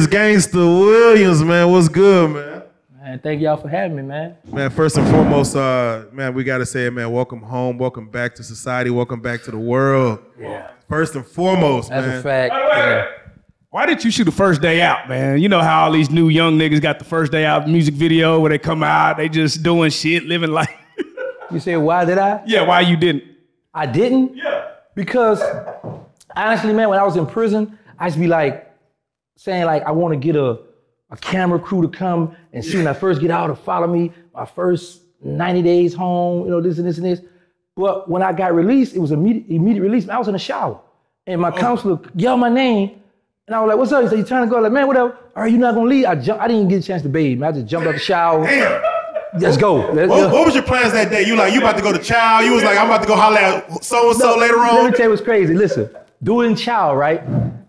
Gangsta Williams, man. What's good, man? Man, thank y'all for having me, man. Man, first and foremost, man, we gotta say it, man. Welcome home, welcome back to society, welcome back to the world. Yeah. First and foremost, That's man. a fact. Yeah. Why did you shoot the first day out, man? You know how all these new young niggas got the first day out music video where they come out, they just doing shit, living life. You say, why did I? Yeah, why you didn't? I didn't? Yeah. Because, honestly, man, when I was in prison, I used to be like, saying like, I want to get a camera crew to come and see when I first get out to follow me, my first 90 days home, you know, this and this and this. But when I got released, it was immediate release. I was in the shower and my counselor yelled my name and I was like, what's up? He said, you trying to go? I was like, man, whatever. All right, you're not gonna leave? I didn't even get a chance to bathe, man. I just jumped out the shower. Damn. Let's go. What was your plans that day? You about to go to chow? You was like, I'm about to go holler at so-and-so later on? Let me tell you what's crazy. Listen, do it in chow, right?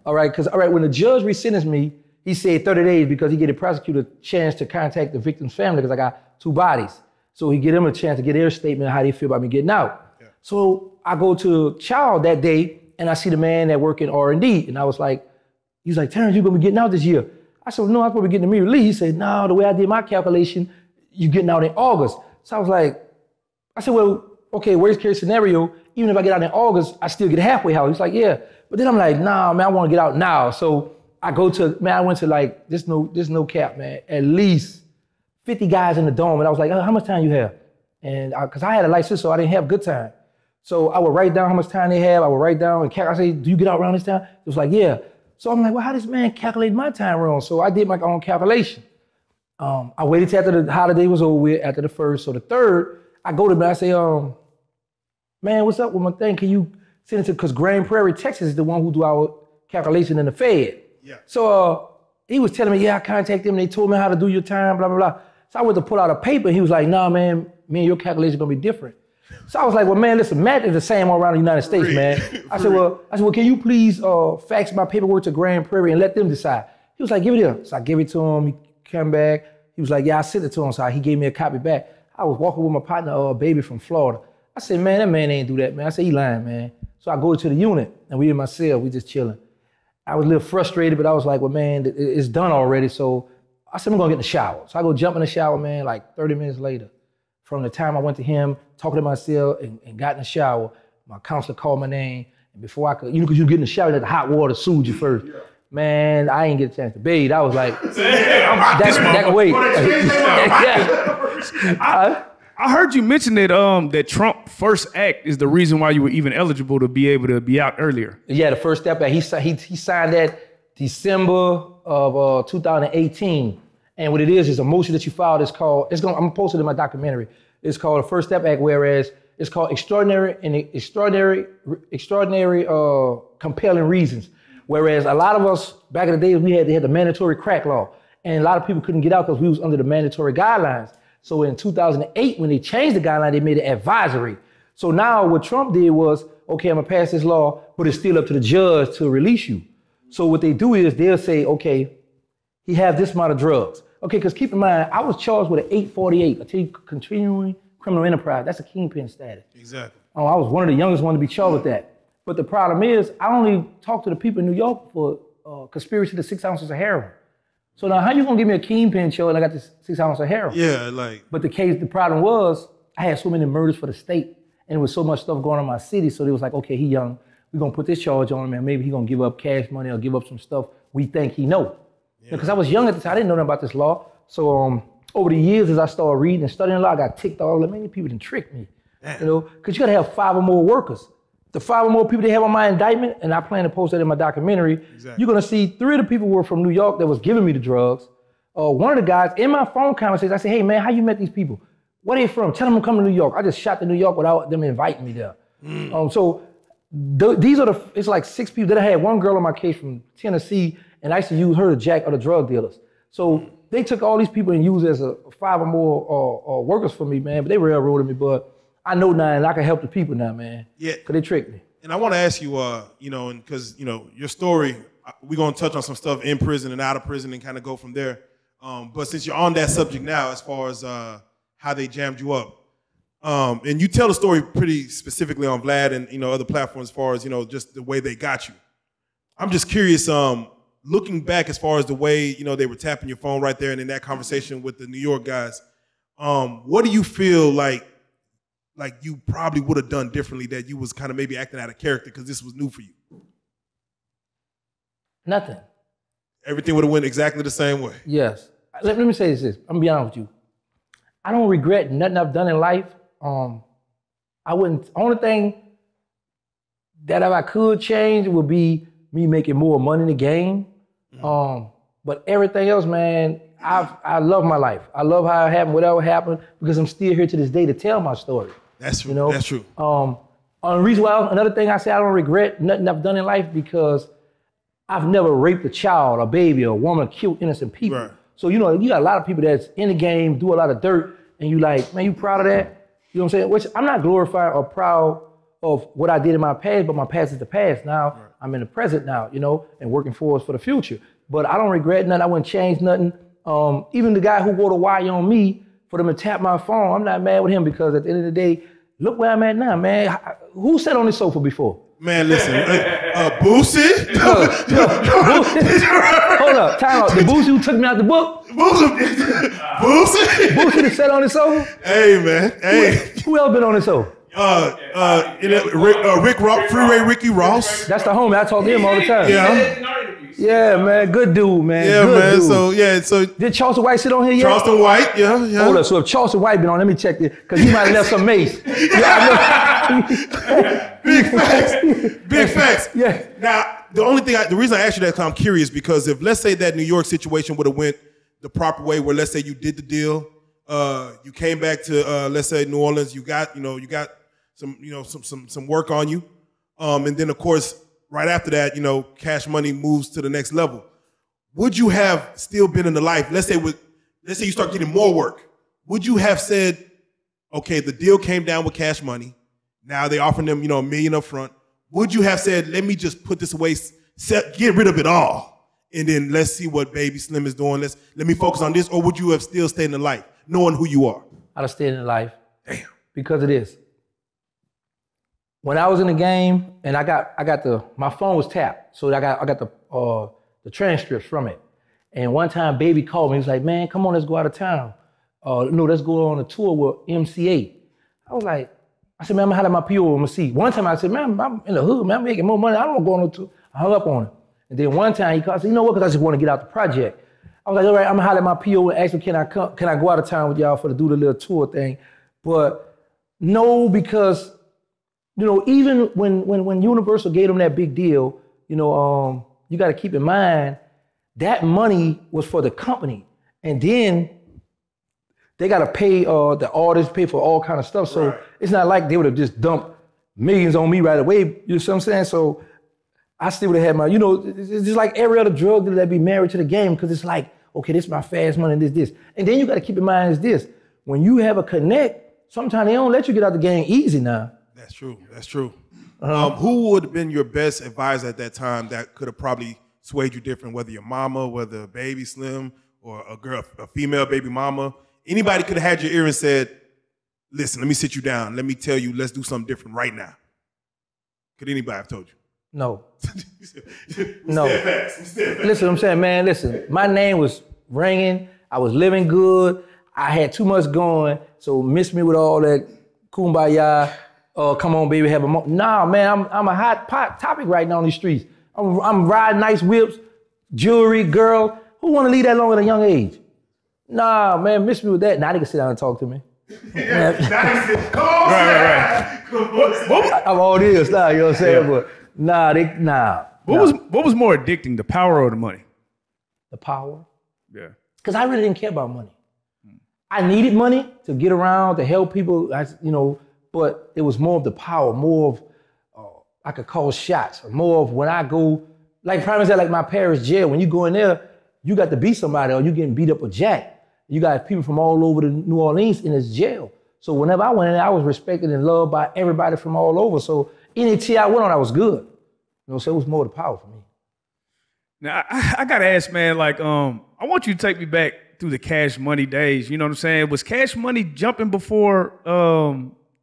All right, because when the judge resentenced me, he said 30 days because he gave the prosecutor a chance to contact the victim's family because I got 2 bodies. So he gave them a chance to get their statement of how they feel about me getting out. Yeah. So I go to chow that day and I see the man that work in R&D. And I was like, he was like, Terrance, you gonna be getting out this year? I said, well, no, I'm supposed to be getting immediate release. He said, no, the way I did my calculation, you getting out in August. So I was like, I said, well, okay, worst case scenario, even if I get out in August, I still get halfway out. He's like, yeah. But then I'm like, nah, man, I wanna get out now. So I went to like, this no cap, man, at least 50 guys in the dome. And I was like, oh, how much time you have? And cause I had a license, so I didn't have good time. So I would write down how much time they have. I would write down and I say, do you get out around this time? It was like, yeah. So I'm like, well, how does this man calculate my time wrong? So I did my own calculation. I waited till after the holiday was over with, after the first. So the third, I go to him and I say, man, what's up with my thing? Can you send it to, cause Grand Prairie, Texas is the one who do our calculation in the Fed. Yeah. So he was telling me, yeah, I contacted them. They told me how to do your time, blah, blah, blah. So I went to pull out a paper. He was like, nah, man, me and your calculation gonna be different. So I was like, well, man, listen, math is the same all around the United States, man. I said, well, can you please fax my paperwork to Grand Prairie and let them decide? He was like, give it here. So I gave it to him. He came back. He was like, yeah, I sent it to him. So he gave me a copy back. I was walking with my partner, Baby from Florida. I said, man, that man ain't do that, man. I said, he lying, man. So I go to the unit and we in my cell, we just chilling. I was a little frustrated, but I was like, well, man, it's done already. So I said, I'm gonna get in the shower. So I go jump in the shower, man, like 30 minutes later. From the time I went to him, talking to myself and got in the shower, my counselor called my name. And before I could, you know, cause you get in the shower, let the hot water soothe you first. Yeah. Man, I ain't get a chance to bathe. I was like, that can wait. I heard you mention that that Trump first act is the reason why you were even eligible to be able to be out earlier. Yeah, the first step act. He signed that December of 2018. And what it is a motion that you filed. It's called, I'm gonna post it in my documentary. It's called a First Step Act, whereas it's called extraordinary compelling reasons. Whereas a lot of us back in the day, they had the mandatory crack law, and a lot of people couldn't get out because we was under the mandatory guidelines. So in 2008, when they changed the guideline, they made it advisory. So now what Trump did was, okay, I'm gonna pass this law, but it's still up to the judge to release you. So what they do is they'll say, okay, he have this amount of drugs. Okay, because keep in mind, I was charged with an 848, a continuing criminal enterprise. That's a kingpin status. Exactly. I was one of the youngest ones to be charged with that. But the problem is, I only talked to the people in New York for conspiracy to 6 ounces of heroin. So now how you gonna give me a kingpin show and I got this 6 ounces of heroin? Yeah, like. But the problem was, I had so many murders for the state and there was so much stuff going on in my city, so they was like, okay, he young, we're gonna put this charge on him and maybe he gonna give up cash money or give up some stuff we think he know. Because I was young at the time, I didn't know nothing about this law. So over the years, as I started reading and studying law, I got ticked off. Like, man, these people didn't trick me. Damn. You know, because you gotta have 5 or more workers. The 5 or more people they have on my indictment, and I plan to post that in my documentary, you're gonna see 3 of the people were from New York that was giving me the drugs. One of the guys, in my phone conversation, I said, hey man, how you met these people? Where they from? Tell them I'm coming to New York. I just shot to New York without them inviting me there. These are it's like 6 people. Then I had one girl on my case from Tennessee, and I used to use her to jack other drug dealers. So they took all these people and used as 5 or more workers for me, man. But they railroaded me. But I know now, and I can help the people now, man. Yeah. Because they tricked me. And I want to ask you, you know, because, you know, your story, we're going to touch on some stuff in prison and out of prison and kind of go from there. But since you're on that subject now, as far as how they jammed you up, and you tell the story pretty specifically on Vlad and, you know, other platforms as far as, you know, just the way they got you. I'm just curious, looking back as far as the way, you know, they were tapping your phone right there and in that conversation with the New York guys, what do you feel like you probably would have done differently that you was kind of maybe acting out of character because this was new for you? Nothing. Everything would have went exactly the same way. Yes. Let me say this. I'm gonna be honest with you. I don't regret nothing I've done in life. I wouldn't. Only thing that if I could change would be me making more money in the game. But everything else, man, I love my life. I love how it happened, whatever happened, because I'm still here to this day to tell my story. That's true. You know? That's true. Another thing I say, I don't regret nothing I've done in life because I've never raped a child, a baby, a woman, killed innocent people. Right. So, you know, you got a lot of people that's in the game, do a lot of dirt, and you like, man, you proud of that? You know what I'm saying? Which I'm not glorified or proud of what I did in my past, but my past is the past. Now, right. I'm in the present now, you know, and working for the future. But I don't regret nothing. I wouldn't change nothing. Even the guy who wore the wire on me for them to tap my phone, I'm not mad with him because at the end of the day, look where I'm at now, man. Who sat on this sofa before? Man, listen, Boosie? Hold up, time out. The Boosie who took me out the book? Boosie? Boosie that sat on the sofa? Hey, man, hey. Who else been on the sofa? Rick Ross, Freeway Ricky Ross. That's the homie. I talk to him all the time. Yeah. Yeah, man, good dude, man. Yeah, good man. Dude. So did Charleston White sit on here yet? Charleston White, yeah. Hold up. So if Charleston White been on, let me check this because he might have left some mace. Big facts. Big facts. Yeah. Now, the reason I asked you that, because I'm curious, because if let's say that New York situation would have went the proper way, where let's say you did the deal, you came back to let's say New Orleans, you got some work on you, and then of course. Right after that, you know, Cash Money moves to the next level. Would you have still been in the life? Let's say you start getting more work. Would you have said, okay, the deal came down with Cash Money. Now they offering them, you know, $1 million up front. Would you have said, let me just put this away, get rid of it all, and then let's see what Baby Slim is doing. Let me focus on this. Or would you have still stayed in the life, knowing who you are? I'd have stayed in the life. Damn. Because of this. When I was in the game and my phone was tapped, so I got the transcripts from it. And one time Baby called me, he was like, man, come on, let's go out of town. No, let's go on a tour with MC8. I said, man, I'm gonna holler at my PO, I'm gonna see. One time I said, man, I'm in the hood, man, I'm making more money, I don't wanna go on no tour. I hung up on him. And then one time he called, I said, you know what, because I just wanna get out the project. I was like, all right, I'm gonna holler at my PO and ask him, can I go out of town with y'all to do the little tour thing? But no, because you know, even when Universal gave them that big deal, you know, you got to keep in mind that money was for the company, and then they got to pay the artists, pay for all kind of stuff. So it's not like they would have just dumped millions on me right away. You know what I'm saying? So I still would have had my, you know, it's just like every other drug dealer that be married to the game because it's like, okay, this is my fast money, this. And then you got to keep in mind is this: when you have a connect, sometimes they don't let you get out the game easy now. That's true. That's true. Who would have been your best advisor at that time that could have probably swayed you different, whether your mama, whether Baby Slim, or a female baby mama? Anybody could have had your ear and said, listen, let me sit you down. Let me tell you, let's do something different right now. Could anybody have told you? No. No. Listen, I'm saying, man, listen, my name was ringing. I was living good. I had too much going. So miss me with all that kumbaya. Come on, baby, have a moment. Nah, man, I'm a hot topic right now on these streets. I'm riding nice whips, jewelry, girl. Who want to leave that long at a young age? Nah, man, miss me with that. Now they can sit down and talk to me. Yeah, right. I'm all this now, you know what I'm saying? Yeah. But What was more addicting, the power or the money? The power. Yeah. Because I really didn't care about money. I needed money to get around, to help people, you know, but it was more of the power, more of, I could call shots, more of when I go, like prime example, like my Paris jail, when you go in there, you got to beat somebody or you getting beat up with Jack. You got people from all over the New Orleans in this jail. So whenever I went in there, I was respected and loved by everybody from all over. So any T I went on, I was good. You know, so it was more the power for me. Now, I got to ask, man, like, I want you to take me back through the Cash Money days. You know what I'm saying? Was Cash Money jumping before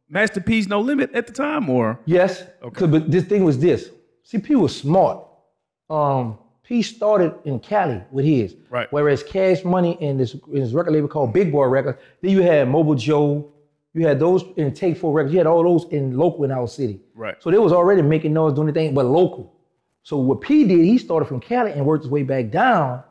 Master P's No Limit at the time, or? Yes, okay. But this thing was this. See, P was smart. P started in Cali with his. Right. Whereas Cash Money and this record label called Big Boy Records, then you had Mobile Joe, you had those in Take 4 Records, you had all those in local in our city. Right. So they was already making noise, doing anything but local. So what P did, he started from Cali and worked his way back down.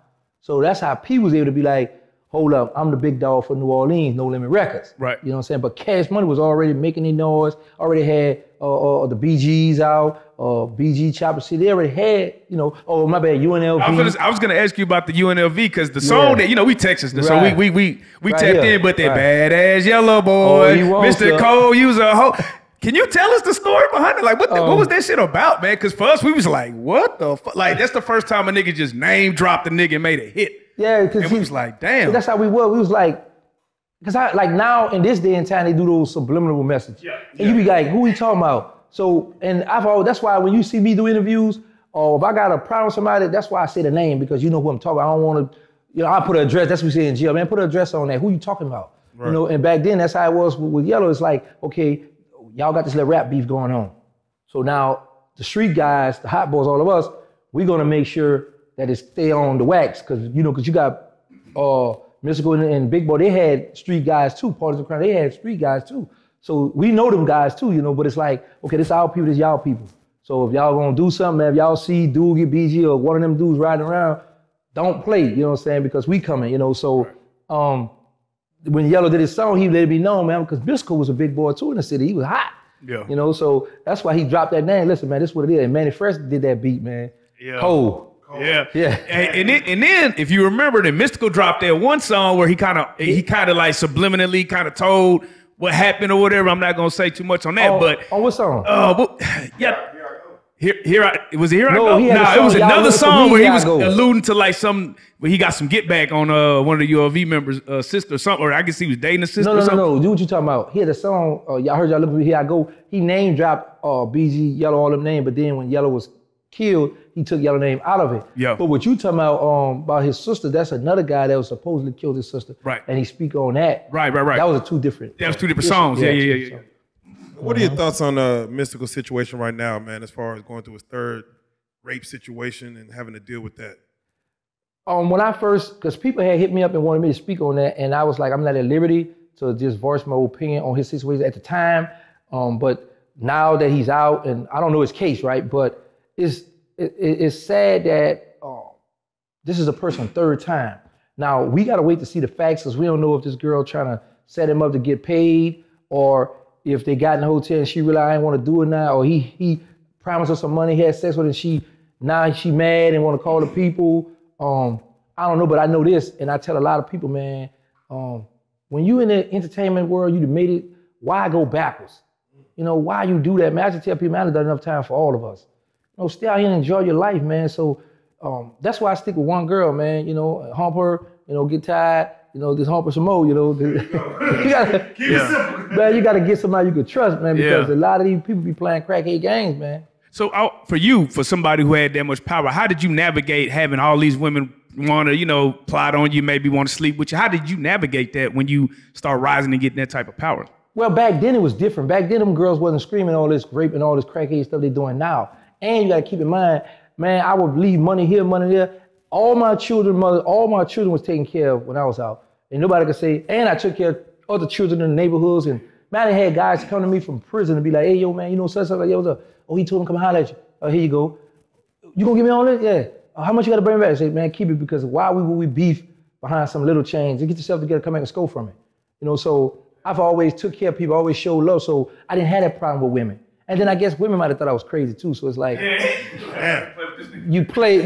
So that's how P was able to be like, hold up, I'm the big dog for New Orleans, No Limit Records. Right. You know what I'm saying? But Cash Money was already making the noise, already had the BGs out, BG Chopper City. They already had, you know, oh my bad, UNLV. I was gonna ask you about the UNLV because the song that, you know, we Texas, so Right. we Right tapped here. in, but that Right. badass yellow boy, he wants Mr. her. Cole, you was a hoe. Can you tell us the story behind it? Like, what was that shit about, man? Because for us, we was like, what the fuck? Like, that's the first time a nigga just name dropped a nigga and made a hit. Yeah, because And we was like, damn. That's how we were. We was like, because like now in this day and time, they do those subliminal messages. Yeah. And you be like, who we talking about? So, and that's why when you see me do interviews, or if I got a problem with somebody, that's why I say the name, because you know who I'm talking about. I don't want to, you know, I put an address, that's what we say in jail, man, put an address on that. Who you talking about? Right. You know, and back then, that's how it was with Yellow. It's like, okay, y'all got this little rap beef going on. So now the street guys, the hot boys, all of us, we're gonna make sure that it stay on the wax, because you got Mystical and Big Boy, they had street guys too, Parties of Crime, they had street guys too. So we know them guys too, you know, but it's like, okay, this our people, this y'all people. So if y'all gonna do something, man, if y'all see Doogie, BG, or one of them dudes riding around, don't play, you know what I'm saying, because we coming, you know, so when Yellow did his song, he let it be known, man, because Mystical was a big boy too in the city, he was hot. Yeah. You know, so that's why he dropped that name. Listen, man, this is what it is. And Manny Fresh did that beat, man. Yeah. Cold. Yeah, yeah. And then if you remember, the Mystical dropped that one song where he kind of like subliminally kind of told what happened or whatever. I'm not gonna say too much on that, but on what song? Yeah. Here I go. No, it was another song where he was Go. alluding to like where he got some get back on one of the ULV members' sister or something, or I guess he was dating a sister. No. Do what you talking about. He had a song. Y'all heard y'all look at me. Here I Go. He name dropped BG, Yellow, all them names, but then when Yellow was killed, he took Yellow name out of it. Yeah. But what you talking about his sister? That's another guy that was supposedly killed his sister. Right. And he speak on that. Right. That was two different. That was two different songs. Yeah. What are your thoughts on the Mystical situation right now, man, as far as going through his third rape situation and having to deal with that? When I first, because people had hit me up and wanted me to speak on that, and I was like, I'm not at liberty to just voice my opinion on his situation at the time. But now that he's out, and I don't know his case, right? But it's sad that this is a person's third time. Now, we got to wait to see the facts, because we don't know if this girl trying to set him up to get paid, or if they got in the hotel and she realized I didn't want to do it now, or he promised her some money, had sex with her, and now she mad and want to call the people. I don't know, but I know this, and I tell a lot of people, man, when you in the entertainment world, you made it, why go backwards? You know, why you do that, man? I just tell people, man, I've done enough time for all of us. You know, stay out here and enjoy your life, man. So that's why I stick with one girl, man. You know, hump her, you know, get tired, you know, just hump her some more, you know. You gotta get somebody you can trust, man, because a lot of these people be playing crackhead games, man. So for somebody who had that much power, how did you navigate having all these women want to, you know, plot on you, maybe want to sleep with you? How did you navigate that when you start rising and getting that type of power? Well, back then it was different. Back then them girls wasn't screaming all this rape and all this crackhead stuff they doing now. And you gotta keep in mind, man, I would leave money here, money there. All my children was taken care of when I was out. And nobody could say, and I took care of other children in the neighborhoods. And man, I had guys come to me from prison and be like, hey, yo, man, you know, such like, yo, what's up? Oh, he told him come holler at you. Oh, here you go. You gonna give me all this? Yeah. How much you gotta bring back? I say, man, keep it, because why would we beef behind some little change? You get yourself together, come back and score from it. You know, so I've always took care of people, always showed love, so I didn't have that problem with women. And then I guess women might have thought I was crazy too, so it's like, you play,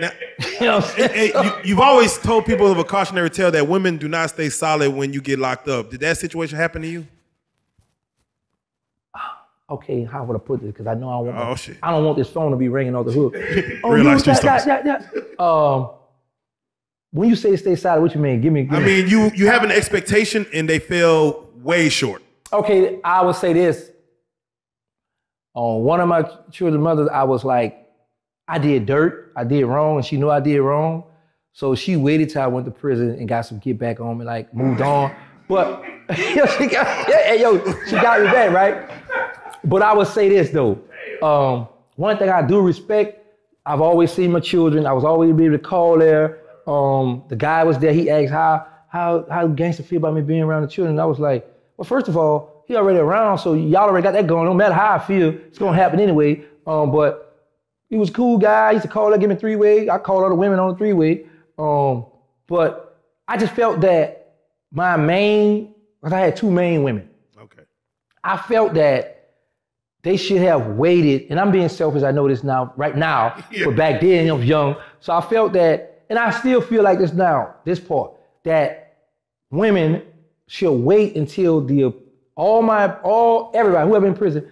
Now, you know what I'm saying? You've always told people of a cautionary tale that women do not stay solid when you get locked up. Did that situation happen to you? Okay, how would I put this? Because I know shit. I don't want this phone to be ringing off the hook. Real Lyfe Street Starz. When you say stay silent, what you mean? Give me. I mean, you have an expectation and they fell way short. Okay, I would say this. On one of my children's mothers, I was like, I did dirt, I did wrong, and she knew I did wrong. So she waited till I went to prison and got some get back on me, like moved on. But she got me back, right? But I would say this though. One thing I do respect, I've always seen my children. I was always able to call there. The guy was there. He asked how Gangsta feel about me being around the children. And I was like, well, first of all, he already around, so y'all already got that going. No matter how I feel, it's gonna happen anyway. But he was a cool guy. He used to call her, give me 3-way. I called other women on the 3-way. But I just felt that because I had 2 main women. Okay. I felt that they should have waited, and I'm being selfish, I know this now, right now, but back then I was young. So I felt that, and I still feel like this now, this part, that women should wait until everybody, whoever in prison,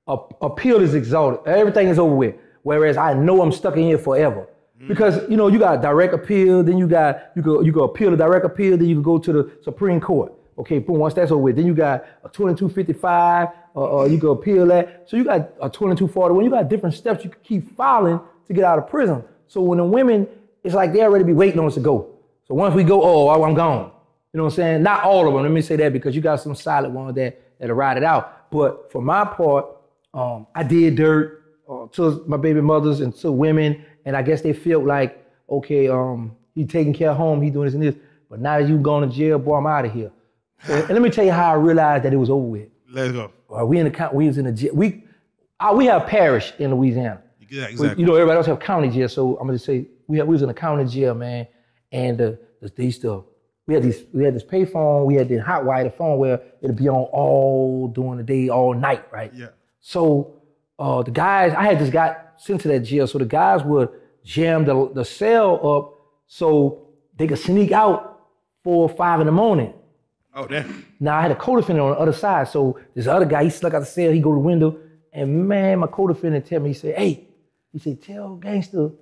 appeal is exalted. Everything is over with. Whereas I know I'm stuck in here forever. Because you got direct appeal, then you can appeal to direct appeal, then you can go to the Supreme Court. Okay, boom, once that's over with, then you got a 2255, you can appeal that. So you got a 2241, you got different steps you can keep filing to get out of prison. So when the women, it's like they already be waiting on us to go. So once we go, I'm gone. You know what I'm saying? Not all of them, let me say that, because you got some solid ones that'll ride it out. But for my part, I did dirt to my baby mothers and to women, and I guess they felt like, okay, he taking care of home, he doing this and this, but now that you going to jail, boy, I'm out of here. And let me tell you how I realized that it was over with. Let's go. We was in the jail. We have parish in Louisiana. Yeah, exactly. Everybody else have county jail, so I'm gonna say we was in a county jail, man. And we had this payphone, we had the hot wire, the phone where it'd be on all during the day, all night, right? Yeah. So the guys, I had just got sent to that jail, so the guys would jam the cell up so they could sneak out 4 or 5 in the morning. Oh, damn. Now I had a co-defendant on the other side, so this other guy, he snuck out the cell, he go to the window, and man, my co-defendant tell me, he said, hey, he said, tell Gangsta,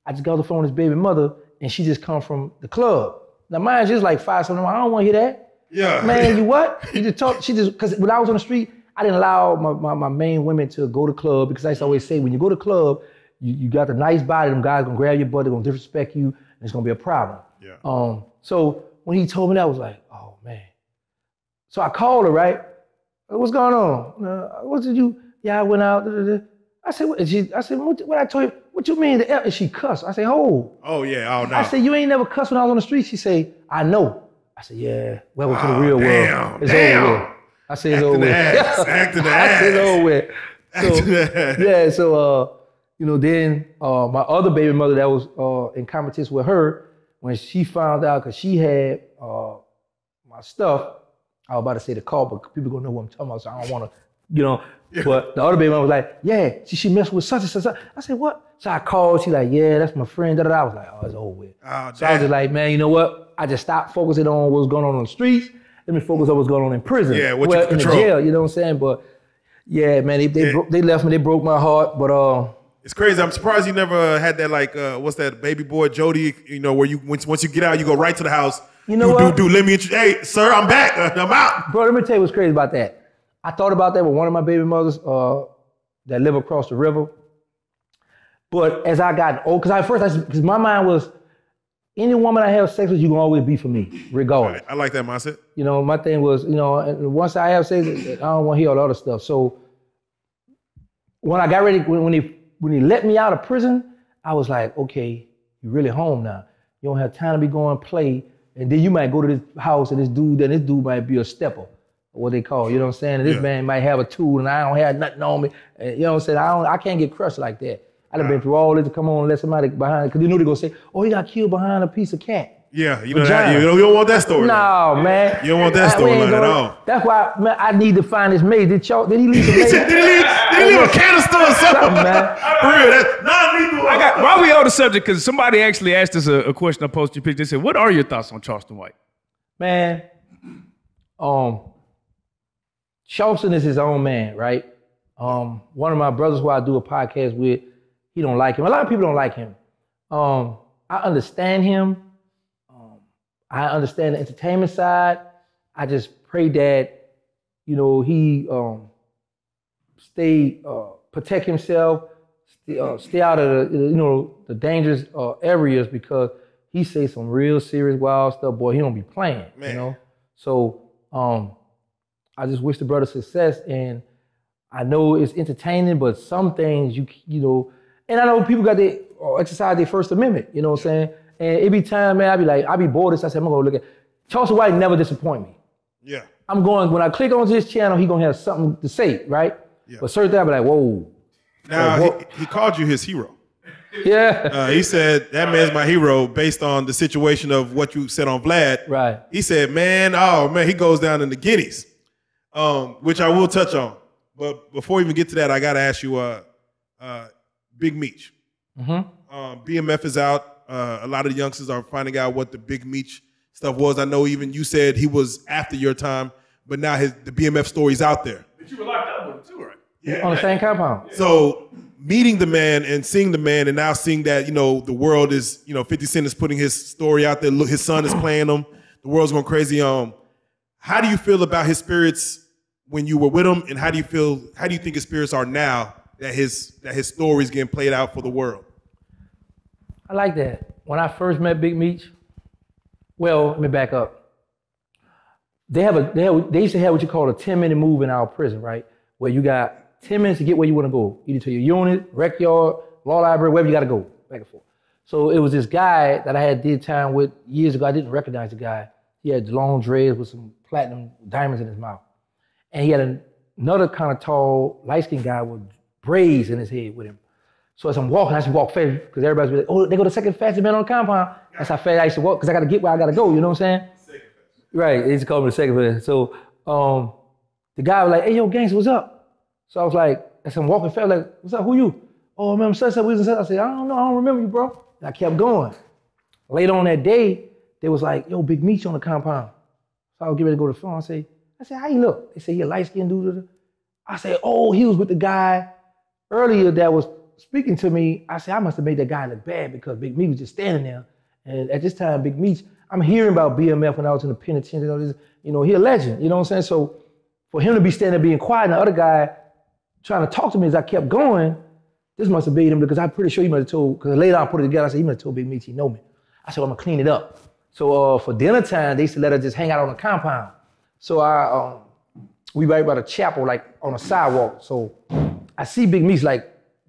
I just got on the phone with his baby mother, and she just come from the club. Now mine's just like 5 something, I don't want to hear that. Yeah. Man, you what? You just talk, because when I was on the street, I didn't allow my main women to go to club, because I used to always say, when you go to club, you got the nice body, them guys gonna grab your butt, they're gonna disrespect you, and it's gonna be a problem. Yeah. So when he told me that, I was like, oh man. So I called her, right? What's going on? What did you? Yeah, I went out. I said, what? What I told you? What you mean? And she cussed. I said, oh. Oh yeah. Oh no. I said, you ain't never cussed when I was on the street. She said, I know. I said, yeah. Welcome to the real world. It's over with. I said, it's over with. Acting the ass. I said, it's over with. So yeah. So then my other baby mother that was in competition with her, when she found out, because she had my stuff. I was about to say the call, but people gonna know what I'm talking about, so I don't wanna, Yeah. But the other baby mom was like, yeah, she messed with such and such. I said, what? So I called, she like, yeah, that's my friend, I was like, oh, it's over with. Oh, so I was just like, man, you know what? I just stopped focusing on what's going on the streets. Let me focus on what's going on in prison. Yeah, what you in control. the jail, you know what I'm saying? But yeah, man, they left me, they broke my heart, but it's crazy. I'm surprised you never had that, like, what's that, baby boy Jody, where you once you get out, you go right to the house. You know what? Let me introduce, hey, sir, I'm back. I'm out. Bro, let me tell you what's crazy about that. I thought about that with one of my baby mothers that live across the river. But as I got old, because my mind was, any woman I have sex with, you can always be for me, regardless. Right. I like that mindset. My thing was, and once I have sex, I don't want to hear all the other stuff. So when I got ready, when he let me out of prison, I was like, okay, you're really home now. You don't have time to be going play. And then you might go to this house and this dude might be a stepper, what they call, you know what I'm saying? And this man might have a tool and I don't have nothing on me. And, you know what I'm saying? I can't get crushed like that. I done been through all this to come on and let somebody behind, because they're gonna say, oh, he got killed behind a piece of cat. Yeah, you don't want that story. No, man. You don't want that storyline at all. That's why, man, I need to find this maid. Did he leave some maid? Did he leave a canister or something? Man. For real, that's non-lethal. While we on the subject, because somebody actually asked us a question I posted your picture. They said, what are your thoughts on Charleston White? Man, Charleston is his own man, right? One of my brothers who I do a podcast with, he don't like him. A lot of people don't like him. I understand him. I understand the entertainment side. I just pray that, he protect himself, stay out of the dangerous areas, because he say some real serious wild stuff. Boy, he don't be playing, man. So I just wish the brother success, and I know it's entertaining, but some things and I know people got exercise their First Amendment, you know what I'm saying? And every time, man, I be bored. I said, I'm gonna go look at, Charleston White never disappoint me. Yeah. I'm going, when I click on his channel, he gonna have something to say, right? Yeah. But certain things, I be like, whoa. Now, he called you his hero. Yeah. He said, that man's my hero based on the situation of what you said on Vlad. Right. He said, man, he goes down in the guineas, which I will touch on. But before we even get to that, I got to ask you, Big Meech. BMF is out. A lot of the youngsters are finding out what the Big Meech stuff was. I know even you said he was after your time, but now the BMF story's out there. But you were locked up with him too, right? Yeah. On the same compound. So meeting the man and seeing the man and now seeing that, the world is, 50 Cent is putting his story out there. Look, his son is playing him. The world's going crazy. How do you feel about his spirits when you were with him? And how do you think his spirits are now that his story is getting played out for the world? I like that. When I first met Big Meech, well, let me back up. They used to have what you call a 10-minute move in our prison, right? Where you got 10 minutes to get where you want to go, either to your unit, rec yard, law library, wherever you got to go, back and forth. So it was this guy that I did time with years ago. I didn't recognize the guy. He had long dreads with some platinum diamonds in his mouth. And he had another kind of tall, light-skinned guy with braids in his head with him. So as I'm walking, I used to walk fast because everybody's like, oh, they go the second fastest man on the compound. That's how fast I used to walk because I got to get where I got to go, you know what I'm saying? Second fastest. Right, they used to call me the second fastest. So the guy was like, hey, yo, Gangsta, what's up? So I was like, as I'm walking fast, like, what's up, who you? Oh, I remember such. I said, I don't know, I don't remember you, bro. And I kept going. Later on that day, they was like, yo, Big Meech on the compound. So I was getting ready to go to the phone. I said, how you look? They said, he a light-skinned dude. I said, oh, he was with the guy earlier that was speaking to me. I said, I must have made that guy look bad because Big Meech was just standing there. And at this time, Big Meech, I'm hearing about BMF when I was in the penitentiary. He a legend, you know what I'm saying? So for him to be standing there being quiet and the other guy trying to talk to me as I kept going, this must have made him, because I'm pretty sure he must have told, because later on I put it together, I said, he must have told Big Meech he know me. I said, well, I'm gonna clean it up. So for dinner time, they used to let us just hang out on the compound. So we right by the chapel, like on a sidewalk. So I see Big Meech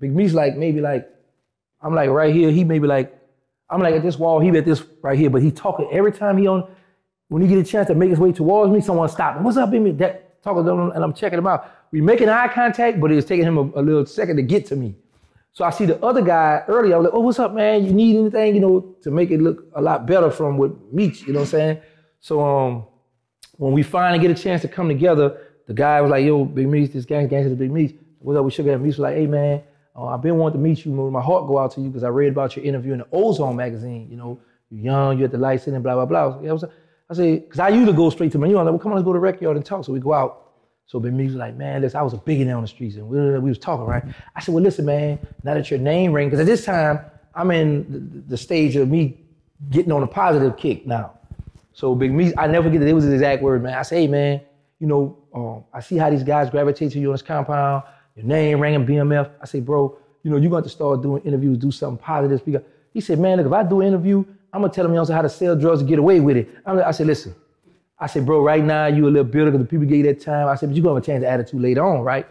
maybe like, I'm like right here, he maybe like, I'm like at this wall, he at this right here, but he talking every time when he get a chance to make his way towards me, someone stop him. What's up, Big Meech? Talking to him, and I'm checking him out. We making eye contact, but it was taking him a little second to get to me. So I see the other guy earlier. I was like, oh, what's up, man? You need anything, to make it look a lot better from with Meech, you know what I'm saying? So when we finally get a chance to come together, the guy was like, yo, Big Meech, this gangster, Big Meech. What's up? We shook hands. Meech was like, hey, man, I've been wanting to meet you. My heart go out to you because I read about your interview in the Ozone magazine. You're young, you're at the light sitting, blah, blah, blah. I said, because I usually go straight to him. I'm like, well, come on, let's go to the rec yard and talk. So we go out. So Big Meech was like, man, listen, I was a billionaire on the streets, and we was talking, right? I said, well, listen, man, now that your name rang, because at this time, I'm in the stage of me getting on a positive kick now. So Big Meech, I never forget that it was his exact word, man. I say, hey, man, I see how these guys gravitate to you on this compound, your name ringing BMF. I say, bro, you're going to start doing interviews, do something positive. He said, man, look, if I do an interview, I'm going to tell them also how to sell drugs and get away with it. I said, listen. I said, bro, right now you a little bitter because the people gave you that time. I said, but you're going to change the attitude later on, right?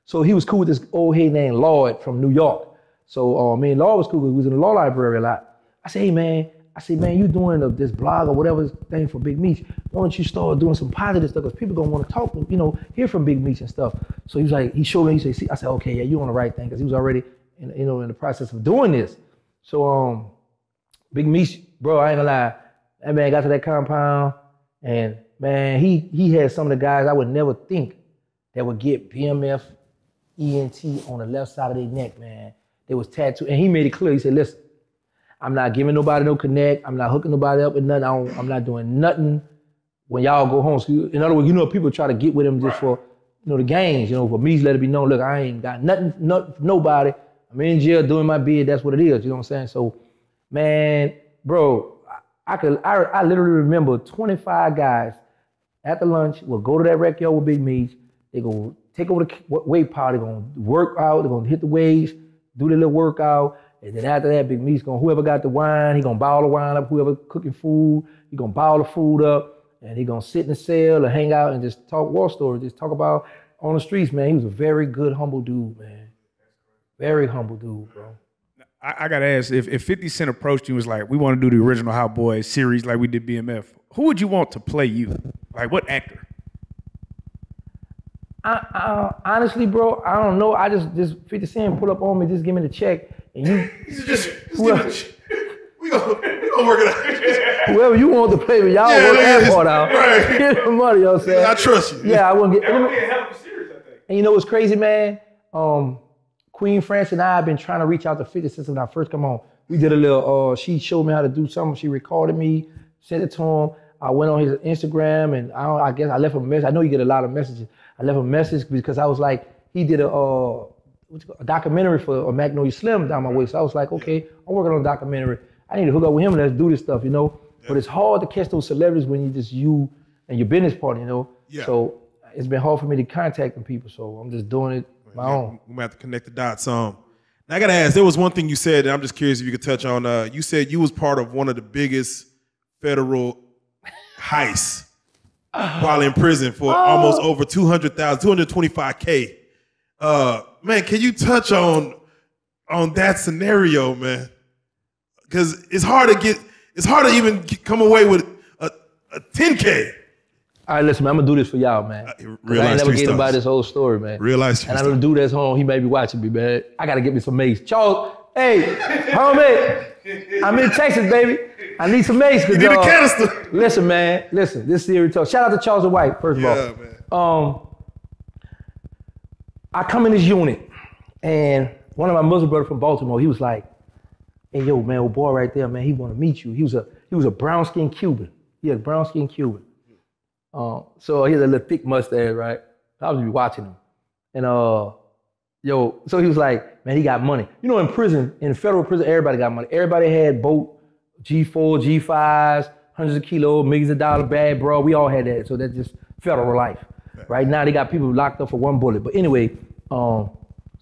So he was cool with this old head named Lloyd from New York. So me and Lloyd was cool because we was in the law library a lot. I said, hey, man, you doing this blog or whatever thing for Big Meech. Why don't you start doing some positive stuff because people going to want to talk, hear from Big Meech and stuff. So he was like, he showed me, he said, see, I said, okay, yeah, you on the right thing because he was already, in the process of doing this. So Big Meech, bro, I ain't gonna lie, that man got to that compound and man, he had some of the guys I would never think that would get BMF ENT on the left side of their neck, man. They was tattooed, and he made it clear. He said, listen, I'm not giving nobody no connect. I'm not hooking nobody up with nothing. I'm not doing nothing when y'all go home. So in other words, people try to get with him just for, the gains, for me to let it be known, look, I ain't got nothing, nobody. I'm in jail doing my bid. That's what it is, you know what I'm saying? So, man, bro, I literally remember 25 guys at the lunch will go to that rec yard with Big Meech. They go take over the weight pile. They're going to work out. They're going to hit the weights, do their little workout. And then after that, Big Meech whoever got the wine, he going to bottle the wine up. Whoever cooking food, he going to bottle the food up. And he going to sit in the cell or hang out and just talk war stories. Just talk about on the streets, man. He was a very good, humble dude, man. Very humble dude, bro. I gotta ask, if 50 Cent approached you and was like, we want to do the original Hot Boys series like we did BMF, who would you want to play you? Like what actor? Honestly, bro, I don't know. I just 50 Cent pull up on me, just give me the check, and you we gonna work it out. Whoever you want to play with, y'all work that part out. Right. Get the money, you know what I'm saying? I trust you. Yeah, I wouldn't get. That would be a hell of a series, I think. And you know what's crazy, man? Queen France and I have been trying to reach out to 50 since when I first come on. We did a little, she showed me how to do something. She recorded me, sent it to him. I went on his Instagram and I guess I left him a message. I know you get a lot of messages. I left him a message because I was like, he did a documentary for Magnolia Slim down my way. So I was like, okay, I'm working on a documentary. I need to hook up with him and let's do this stuff, you know? Yeah. But it's hard to catch those celebrities when you just you and your business partner, you know? Yeah. So it's been hard for me to contact them people. So I'm just doing it my own. We're gonna have to connect the dots. Now I gotta ask, there was one thing you said, and I'm just curious if you could touch on. You said you was part of one of the biggest federal heists while in prison for almost over 200,000, 225K. Man, can you touch on that scenario, man? Because it's hard to even come away with a 10K. All right, listen, man, I'm gonna do this for y'all, man. I ain't never get about this whole story, man. Real Lyfe Street Starz. And I don't do this home. He may be watching me, man. I gotta get me some mace. Charles, hey, homie, I'm in Texas, baby. I need some mace. You need a canister. Listen, man, listen. This series talk. Shout out to Charles and White, first of all. Man. I come in this unit, and one of my Muslim brothers from Baltimore, he was like, "Hey, yo, man, old boy right there, man, he want to meet you." He was a brown skinned Cuban. He had a brown skinned Cuban. So he had a little thick mustache, right? I was watching him. And so he was like, man, he got money. You know, in prison, in federal prison, everybody got money. Everybody had boat, G4, G5s, hundreds of kilos, millions of dollars, bad, bro. We all had that. So that's just federal life. Right now, they got people locked up for one bullet. But anyway, so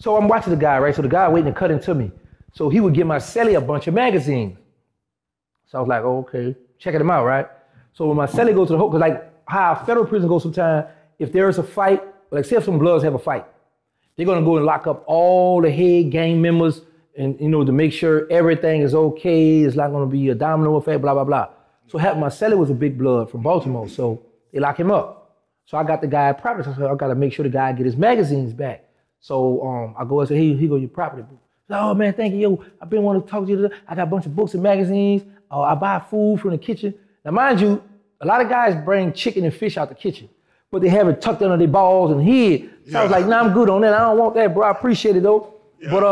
I'm watching the guy, right? So the guy waiting to cut into me. So he would give my celly a bunch of magazines. So I was like, oh, okay, checking them out, right? So when my celly goes to the hook, because like, how federal prison goes sometimes, if there is a fight, like say if some Bloods have a fight, they're gonna go and lock up all the head gang members and, you know, to make sure everything is okay, it's not gonna be a domino effect, blah, blah, blah. So my celly was a big Blood from Baltimore, so they lock him up. So I got the guy property, so I gotta make sure the guy get his magazines back. So I go and say, hey, here go your property. Oh man, thank you, yo, I've been wanting to talk to you today. I got a bunch of books and magazines. I buy food from the kitchen. Now mind you, a lot of guys bring chicken and fish out the kitchen, but they have it tucked under their balls and head. So I was like, nah, I'm good on that. I don't want that, bro. I appreciate it though. Yeah. But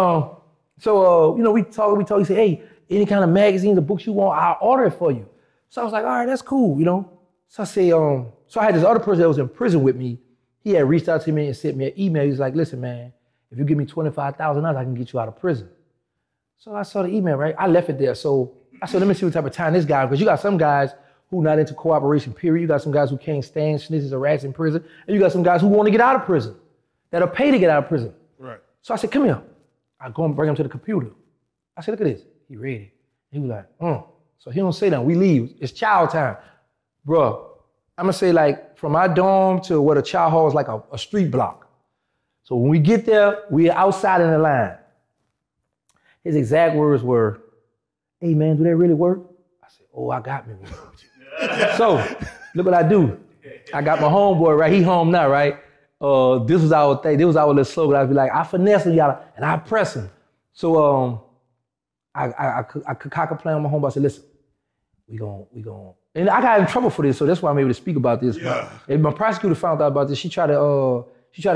you know, we talk. He said, hey, any kind of magazines or books you want, I'll order it for you. So I was like, all right, that's cool, you know. So I say, so I had this other person that was in prison with me. He had reached out to me and sent me an email. He was like, listen, man, if you give me $25,000, I can get you out of prison. So I saw the email, right? I left it there. So I said, let me see what type of time this guy, because you got some guys who not into cooperation, period. You got some guys who can't stand snitches or rats in prison. And you got some guys who want to get out of prison, that'll pay to get out of prison. Right. So I said, come here. I go and bring him to the computer. I said, look at this. He read it. He was like, So he don't say that. We leave. It's child time. Bruh, I'm going to say like from our dorm to where the child hall is like a street block. So when we get there, we're outside in the line. His exact words were, hey man, do that really work? I said, oh, I got me one. So, look what I do. I got my homeboy, right? He home now, right? This was our thing. This was our little slogan. I'd be like, I finesse him, y'all, and I press him. So, I concoct a plan with my homeboy. I said, listen, we gon'. And I got in trouble for this, so that's why I'm able to speak about this. Yeah. And my prosecutor found out about this. She tried to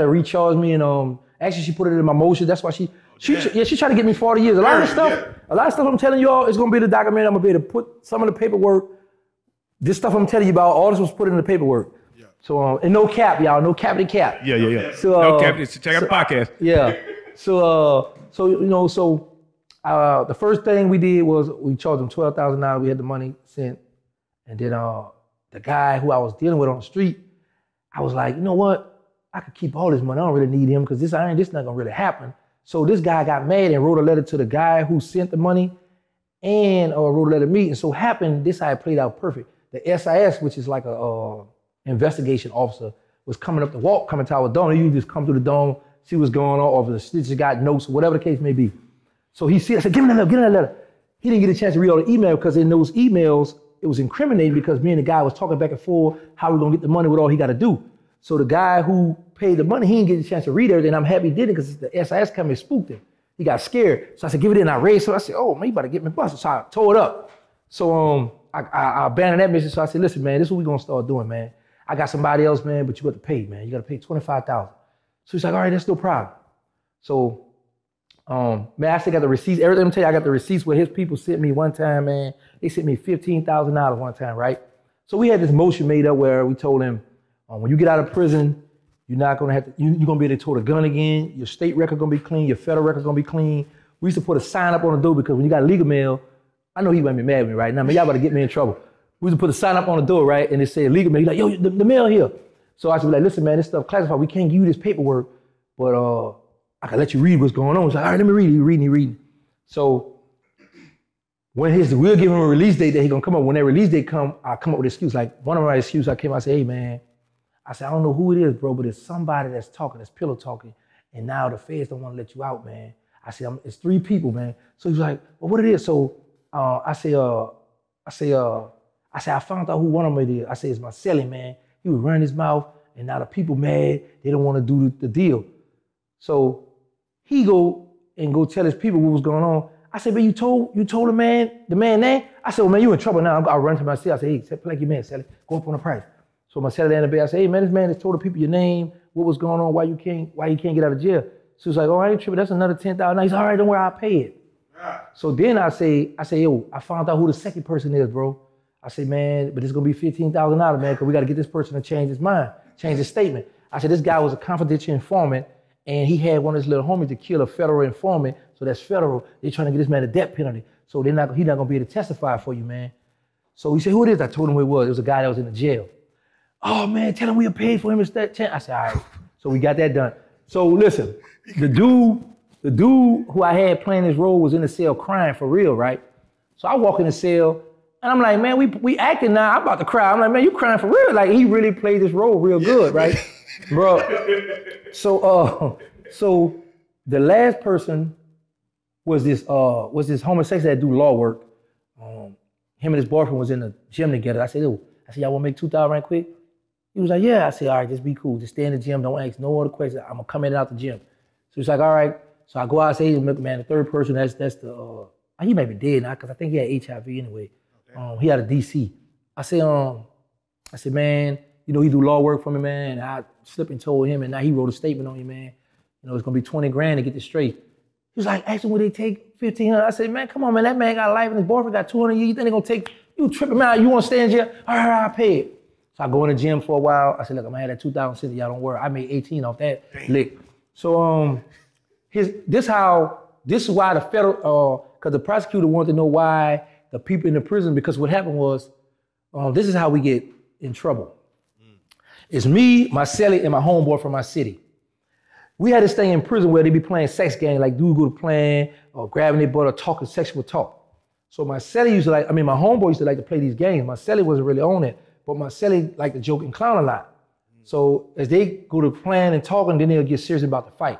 recharge me, and actually she put it in my motion. That's why she tried to get me 40 years. A lot of stuff I'm telling y'all is gonna be the documentary. I'm gonna be able to put some of the paperwork. This stuff I'm telling you about, all this was put in the paperwork. Yeah. So, and no cap, y'all, no cap to cap. Yeah. So, no cap, check out the podcast. Yeah. So you know, the first thing we did was we charged them $12,000. We had the money sent. And then the guy who I was dealing with on the street, I was like, you know what? I could keep all this money. I don't really need him because this not gonna really happen. So this guy got mad and wrote a letter to the guy who sent the money and wrote a letter to me. And so happened, this how it played out perfect. The SIS, which is like a investigation officer, was coming up the walk, coming to our dome. You just come through the dome, see what's going on, or if the snitches got notes, whatever the case may be. So he said, I said, give him that letter. He didn't get a chance to read all the email because in those emails, it was incriminating because me and the guy was talking back and forth, how we gonna get the money, what all he gotta do. So the guy who paid the money, he didn't get a chance to read everything. I'm happy he did it because the SIS company spooked him. He got scared. So I said, give it in. I raised it. So I said, oh, man, you better get me busted. So I tore it up. So I abandoned that mission. So I said, listen, man, this is what we're gonna start doing, man. I got somebody else, man, but you got to pay, man. You got to pay $25,000. So he's like, all right, that's no problem. So, man, I still got the receipts. Everything I'm telling you, I got the receipts where his people sent me one time, man. They sent me $15,000 one time, right? So we had this motion made up where we told him, when you get out of prison, you're not gonna have to, you're gonna be able to tote a gun again. Your state record gonna be clean. Your federal record gonna be clean. We used to put a sign up on the door because when you got legal mail, I know he might be mad at me right now, man. Y'all about to get me in trouble. We used to put a sign up on the door, right? And it said legal mail. He's like, yo, the mail here. So I said, like, listen, man, this stuff classified. We can't give you this paperwork, but I can let you read what's going on. He's like, all right, let me read it. He reading. So when we'll give him a release date that he's gonna come up. When that release date come, I come up with an excuse. Like one of my excuses, I came, I said, hey, man, I said, I don't know who it is, bro, but it's somebody that's talking, that's pillow talking, and now the feds don't want to let you out, man. I said, it's 3 people, man. So he's like, well, what it is? So I found out who one of them is. I said, it's my celly, man. He was running his mouth, and now the people mad. They don't want to do the deal. So he go tell his people what was going on. I said, but you told the man name? I said, well, man, you in trouble now. I run to my cell. I said, hey, play like your man, celly. Go up on the price. So my celly in the bed, I said, hey, man, this man has told the people your name, what was going on, why you can't get out of jail. So he's like, oh, I ain't tripping. That's another $10,000. He's all right, don't worry, I'll pay it. So then I say, yo, I found out who the second person is, bro. I say, man, but it's gonna be $15,000, man, because we gotta get this person to change his mind, change his statement. I said, this guy was a confidential informant, and he had one of his little homies to kill a federal informant, so that's federal. They're trying to get this man a death penalty, so he's not gonna be able to testify for you, man. So he said, who it is? I told him who it was. It was a guy that was in the jail. Oh, man, tell him we'll pay for him instead. I said, all right. So we got that done. So listen, the dude who I had playing this role was in the cell crying for real, right? So I walk in the cell, and I'm like, man, we acting now. I'm about to cry. I'm like, man, you crying for real? Like, he really played this role real good, right? Bro. So the last person was this homosexual that do law work. Him and his boyfriend was in the gym together. I said, y'all want to make $2,000 right quick? He was like, yeah. I said, all right, just be cool. Just stay in the gym. Don't ask no other questions. I'm going to come in and out the gym. So he's like, all right. So I go out and say, hey, man, the third person, that's the, he may be dead now because I think he had HIV anyway. Okay. He had a DC. I said, man, you know, he do law work for me, man. And I slipped and told him, and now he wrote a statement on you, man. You know, it's going to be $20,000 to get this straight. He was like, ask him, would they take $1,500? I said, man, come on, man. That man got a life and his boyfriend got 200 years. You think they're going to take, you tripping, man. You want to stay in jail? All right, I'll pay it. So I go in the gym for a while. I said, look, I'm going to have that 2,000 cents. Y'all don't worry. I made 18 off that lick. So this is why the federal, because the prosecutor wanted to know why the people in the prison, because what happened was, this is how we get in trouble. It's me, my celly, and my homeboy from my city. We had this thing in prison where they be playing sex game, like dude go to playing, or grabbing their butt, or talking sexual talk. So my celly used to my homeboy used to like to play these games. My celly wasn't really on it, but my celly liked to joke and clown a lot. So as they go to playing and talking, then they'll get serious about the fight.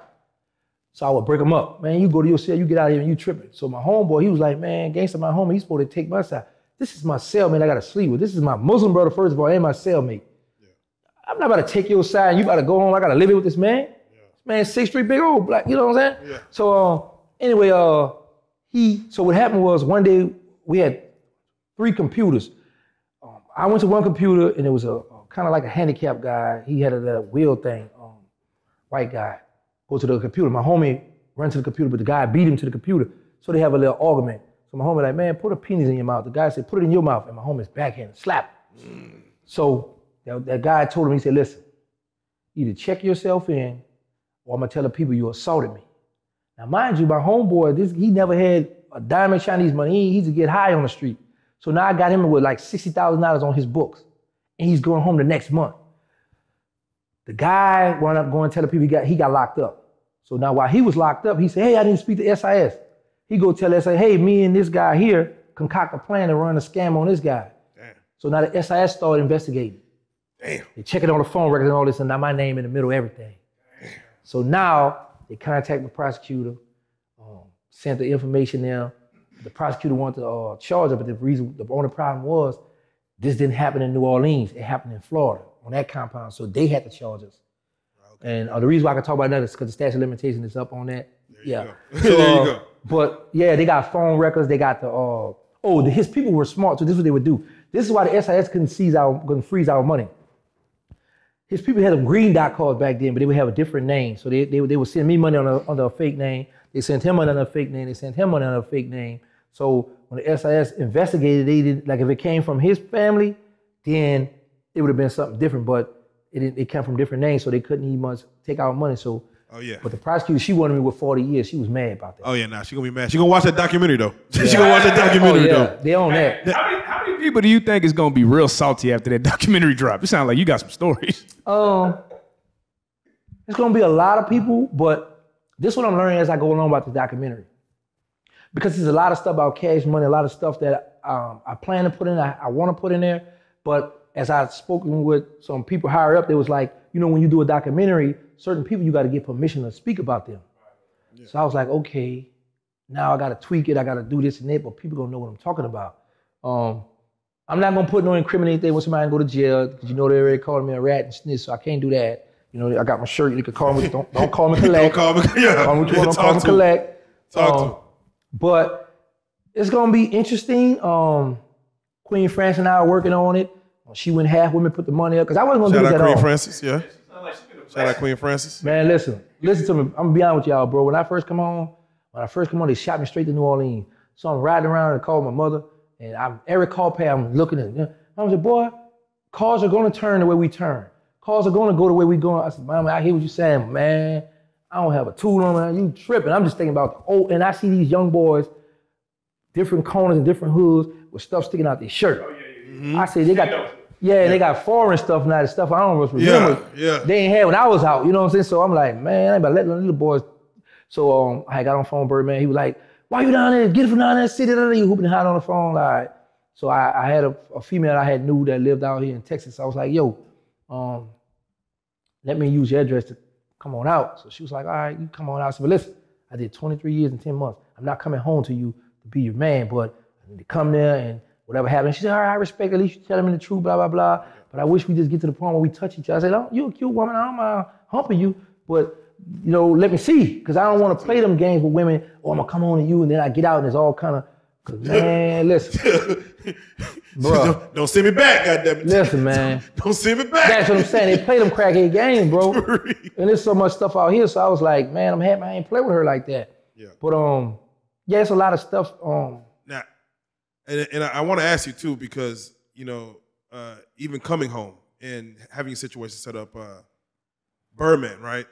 So I would break them up. Man, you go to your cell, you get out of here and you tripping. So my homeboy, he was like, man, Gangsta, my homie, he's supposed to take my side. This is my cellmate I gotta sleep with. This is my Muslim brother, first of all, and my cellmate. Yeah. I'm not about to take your side and you about to go home. I gotta live it with this man. Yeah. This man, 6'3", big old black, you know what I'm saying? Yeah. So anyway, so what happened was one day we had 3 computers. I went to one computer and it was a kind of like a handicapped guy. He had a wheel thing, white guy. Go to the computer. My homie ran to the computer, but the guy beat him to the computer. So they have a little argument. So my homie like, man, put a penis in your mouth. The guy said, put it in your mouth. And my homie's backhand, slap. So that guy told him, he said, listen, either check yourself in or I'm gonna tell the people you assaulted me. Now mind you, my homeboy, he never had a dime in Chinese money. He used to get high on the street. So now I got him with like $60,000 on his books. And he's going home the next month. The guy wound up going to tell the people he got locked up. So now while he was locked up, he said, hey, I didn't speak to SIS. He go tell SIS, hey, me and this guy here concoct a plan to run a scam on this guy. Damn. So now the SIS started investigating. Damn. They checking on the phone records and all this, and now my name in the middle of everything. Damn. So now they contact the prosecutor. sent the information there. The prosecutor wanted to charge her, but the only problem was this didn't happen in New Orleans. It happened in Florida on that compound, so they had to charge us. Okay. And the reason why I can talk about that is because the statute of limitations is up on that. There you go. So, there you go. But yeah, they got phone records. They got his people were smart, so this is what they would do. This is why the SIS couldn't freeze our money. His people had them green dot cards back then, but they would have a different name. So they would send me money under a fake name. They sent him money under a fake name. They sent him money under a fake name. So when the SIS investigated, they did, like if it came from his family, then it would have been something different. But it came from different names, so they couldn't even much take our money. So, but the prosecutor, she wanted me with 40 years. She was mad about that. Oh yeah, she gonna be mad. She gonna watch that documentary though. Yeah. She gonna watch that documentary though. They own that. How many people do you think is gonna be real salty after that documentary drop? It sounds like you got some stories. It's gonna be a lot of people, but this is what I'm learning as I go along about the documentary. Because there's a lot of stuff about cash money, a lot of stuff that I plan to put in, I want to put in there. But as I've spoken with some people higher up, they was like, when you do a documentary, certain people, you got to get permission to speak about them. Yeah. So I was like, okay, now I got to tweak it. I got to do this and that, but people going to know what I'm talking about. I'm not going to put no incriminating thing when somebody go to jail, because they already called me a rat and snitch, so I can't do that. I got my shirt. You can call me. Don't call me collect. Don't call me. Yeah. Don't call me collect. Talk to him. But it's gonna be interesting. Queen Frances and I are working on it. She went half with me, put the money up, because I wasn't gonna do that at all. Shout out Queen Frances, yeah. Shout out Queen Frances. Man, listen to me. I'm gonna be honest with y'all, bro. When I first come home, they shot me straight to New Orleans. So I'm riding around and called my mother, and I'm every call pay, I'm looking at it. I was like, boy, cars are gonna turn the way we turn. Cars are gonna go the way we going. I said, Mama, I hear what you're saying, man. I don't have a tool on, man. You tripping. I'm just thinking about and I see these young boys, different corners and different hoods with stuff sticking out their shirt. Oh, yeah. Mm-hmm. I say they got, they got foreign stuff now, the stuff I don't remember. Yeah. They ain't had when I was out, you know what I'm saying? So I'm like, man, I ain't about to let the little boys. So I got on the phone, Birdman. He was like, why you down there? Get it from down there, sit there, you hooping and hiding on the phone. Like, so I had a female I had knew that lived out here in Texas. So I was like, yo, let me use your address to come on out. So she was like, all right, you come on out. I said, but listen, I did 23 years and 10 months. I'm not coming home to you to be your man, but I need to come there and whatever happens. She said, all right, I respect, at least you telling me the truth, blah, blah, blah. But I wish we just get to the point where we touch each other. I said, oh, you're a cute woman, I don't mind humping you, but let me see, because I don't want to play them games with women, I'm gonna come home to you and then I get out and it's all kind of, cause man, listen. Bro. Don't send me back, goddammit. Listen, man. Don't send me back. That's what I'm saying. They play them crackhead games, bro. And there's so much stuff out here. So I was like, man, I'm happy I ain't play with her like that. Yeah. But it's a lot of stuff. Now, and I want to ask you too, because even coming home and having a situation set up, Birdman, right?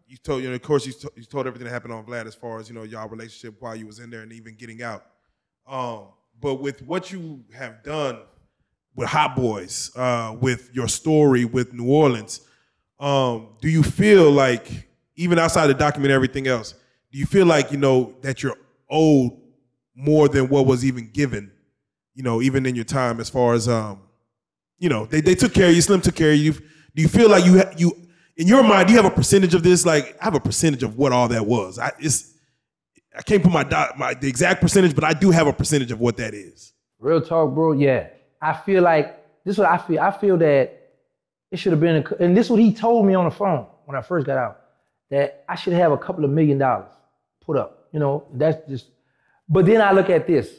You told of course you told everything that happened on Vlad as far as y'all relationship while you was in there and even getting out. But with what you have done with Hot Boys, with your story with New Orleans, do you feel like, even outside the document and everything else, do you feel like, that you're owed more than what was even given, even in your time as far as, they took care of you, Slim took care of you. Do you feel like you in your mind, do you have a percentage of this? Like, I have a percentage of what all that was. I can't put the exact percentage, but I do have a percentage of what that is. Real talk, bro. Yeah, I feel like this is what I feel. I feel that it should have been, and this is what he told me on the phone when I first got out, that I should have a couple of $1 million put up. That's just. But then I look at this.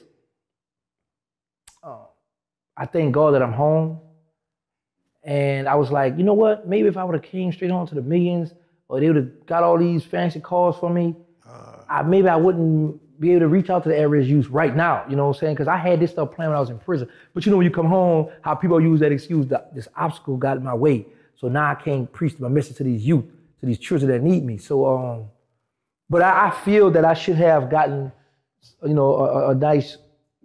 I thank God that I'm home, and I was like, you know what? Maybe if I would have came straight on to the millions, or they would have got all these fancy cars for me. Maybe I wouldn't be able to reach out to the average youth right now, you know what I'm saying? Because I had this stuff planned when I was in prison. But when you come home, how people use that excuse, this obstacle got in my way. So now I can't preach my message to these youth, to these children that need me. So, but I feel that I should have gotten, a nice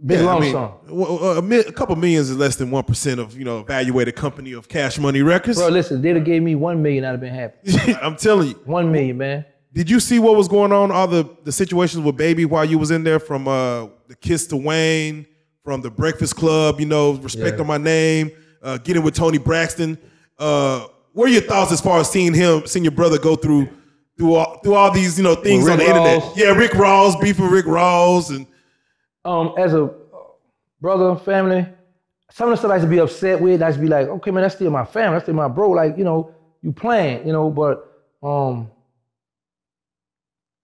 big lump sum. A couple millions is less than 1% of, evaluated company of Cash Money Records. Bro, listen, they'd have gave me 1 million, I'd have been happy. I'm telling you. 1 million, man. Did you see what was going on, all the situations with Baby while you was in there, from the Kiss to Wayne, from the Breakfast Club, Respect on My Name, getting with Tony Braxton? What are your thoughts as far as seeing your brother go through through all these, you know, things on the internet. Yeah, Rick Ross, beef with Rick Ross, and as a brother, family, some of the stuff I used to be upset with, I used to be like, okay, man, that's still my family, that's still my bro. Like, you know, you playing, you know, but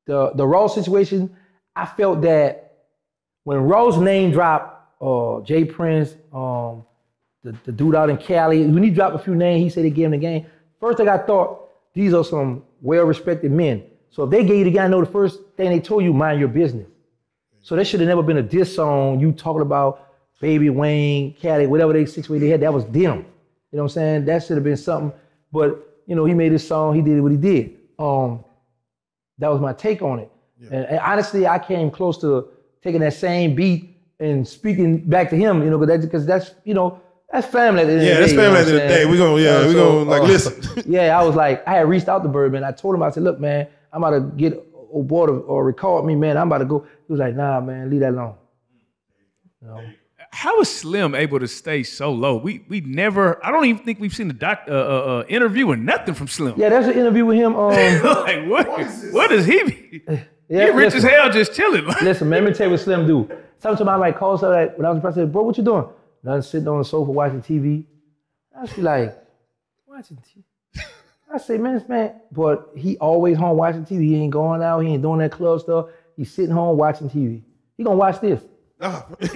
the Ross situation, I felt that when Ross name dropped Jay Prince, the dude out in Cali, when he dropped a few names, he said he gave him the game. First thing I thought, these are some well-respected men. So if they gave you the guy, I know the first thing they told you, mind your business. So there should have never been a diss song, you talking about Baby, Wayne, Cali, whatever they situation they had, that was them. You know what I'm saying? That should have been something. But, you know, he made his song, he did what he did. That was my take on it. Yeah. And honestly, I came close to taking that same beat and speaking back to him, you know, because that's, you know, that's family at the end of the day. Yeah, that's family at the end of the day. We're going to like, listen. Yeah, I was like, I had reached out to Birdman. I told him, I said, look, man, I'm about to get old boy to record me, man. I'm about to go. He was like, nah, man, leave that alone. You know? How is Slim able to stay so low? We never, I don't even think we've seen a interview or nothing from Slim. Yeah, there's an interview with him. Like, what is he? Yeah, he rich as hell just chilling. Listen, man, let me tell you what Slim do. Sometimes I might call somebody, like, when I was president, bro, what you doing? Nothing, sitting on the sofa watching TV. I was like, watching TV? I say, man, this man, but he always home watching TV. He ain't going out, he ain't doing that club stuff. He's sitting home watching TV. He gonna watch this. Shout out to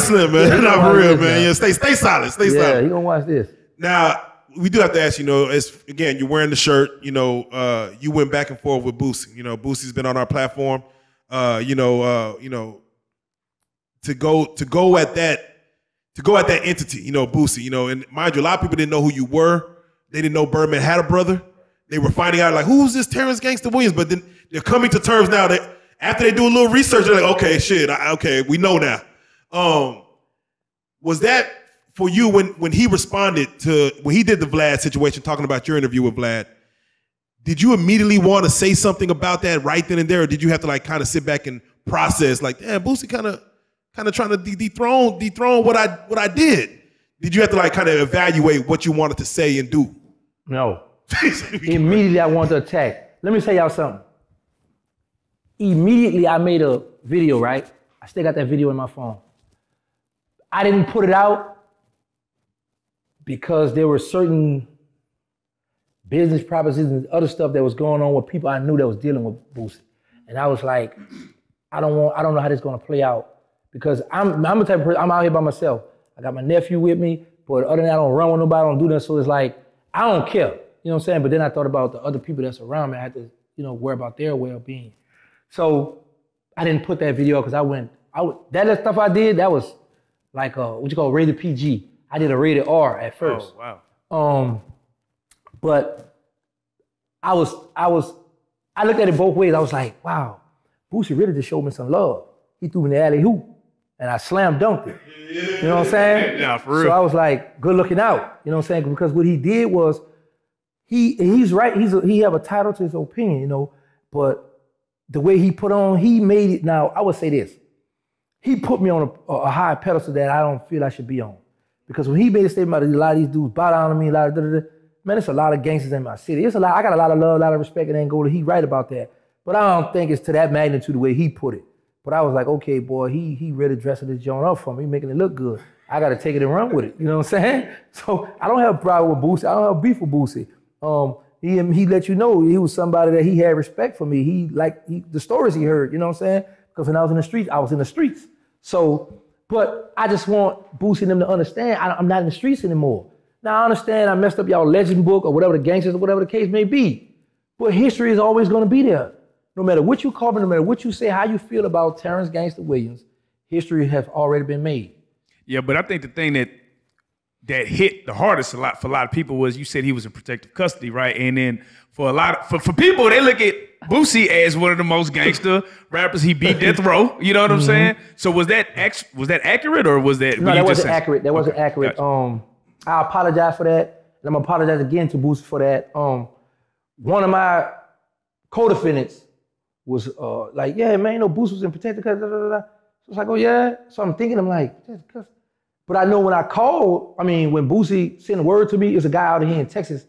Slim, man. Yeah, not for real, man. Yeah, stay solid, stay solid. Yeah, he gonna watch this. Now, we do have to ask, you know, again, you're wearing the shirt, you know, you went back and forth with Boosie. You know, Boosie's been on our platform. You know, to go at that entity, you know, Boosie, you know, and mind you, a lot of people didn't know who you were. They didn't know Birdman had a brother. They were finding out like, who's this Terrance Gangsta Williams? But then they're coming to terms now that after they do a little research, they're like, okay, shit, okay, we know now. Was that for you when he responded to, when he did the Vlad situation, talking about your interview with Vlad, did you immediately want to say something about that right then and there, or did you have to like kind of sit back and process like, damn, Boosie kind of trying to dethrone what I did? Did you have to like kind of evaluate what you wanted to say and do? No. Immediately I wanted to attack. Let me tell y'all something. Immediately I made a video, right? I still got that video in my phone. I didn't put it out because there were certain business propositions and other stuff that was going on with people I knew that was dealing with Boosie. And I was like, I don't know how this is gonna play out, because I'm the type of person, I'm out here by myself. I got my nephew with me, but other than that, I don't run with nobody, I don't do that. So it's like, I don't care, you know what I'm saying? But then I thought about the other people that's around me. I had to, you know, worry about their well-being. So I didn't put that video because that stuff I did, that was like what you call rated PG. I did a rated R at first. Oh, wow. But I looked at it both ways. I was like, wow, Boosie really just showed me some love. He threw me the alley hoop and I slam dunked it. You know what I'm saying? Yeah, for real. So I was like, good looking out. You know what I'm saying? Because what he did was, he's right. He have a title to his opinion, you know, but the way he put on, he made it. Now, I would say this. He put me on a high pedestal that I don't feel I should be on. Because when he made a statement about a lot of these dudes bow down to me, man, there's a lot of gangsters in my city. I got a lot of love, a lot of respect, and Angola. He right about that. But I don't think it's to that magnitude the way he put it. But I was like, okay, boy, he really dressing this joint up for me, making it look good. I got to take it and run with it. You know what I'm saying? So I don't have a problem with Boosie. I don't have beef with Boosie. He let you know he was somebody that he had respect for me. The stories he heard, you know what I'm saying? Because when I was in the streets, I was in the streets. So, but I just want Boosie and them to understand I'm not in the streets anymore. Now I understand I messed up y'all legend book or whatever the gangsters or whatever the case may be. But history is always going to be there. No matter what you call me, no matter what you say, how you feel about Terrance Gangsta Williams, history has already been made. Yeah, but I think the thing that hit the hardest for a lot of people was you said he was in protective custody, right? And then for people, they look at Boosie as one of the most gangster rappers. He beat death row. You know what I'm saying? So was that accurate or was that? No, that wasn't accurate. That wasn't accurate. Gotcha. I apologize for that, and I'm gonna apologize again to Boosie for that. One of my co-defendants was like, yeah, man, you know, Boosie was in protective custody. So it's like, oh yeah. So I'm thinking, I'm like, but I know when I called, when Boosie sent a word to me, it's a guy out here in Texas.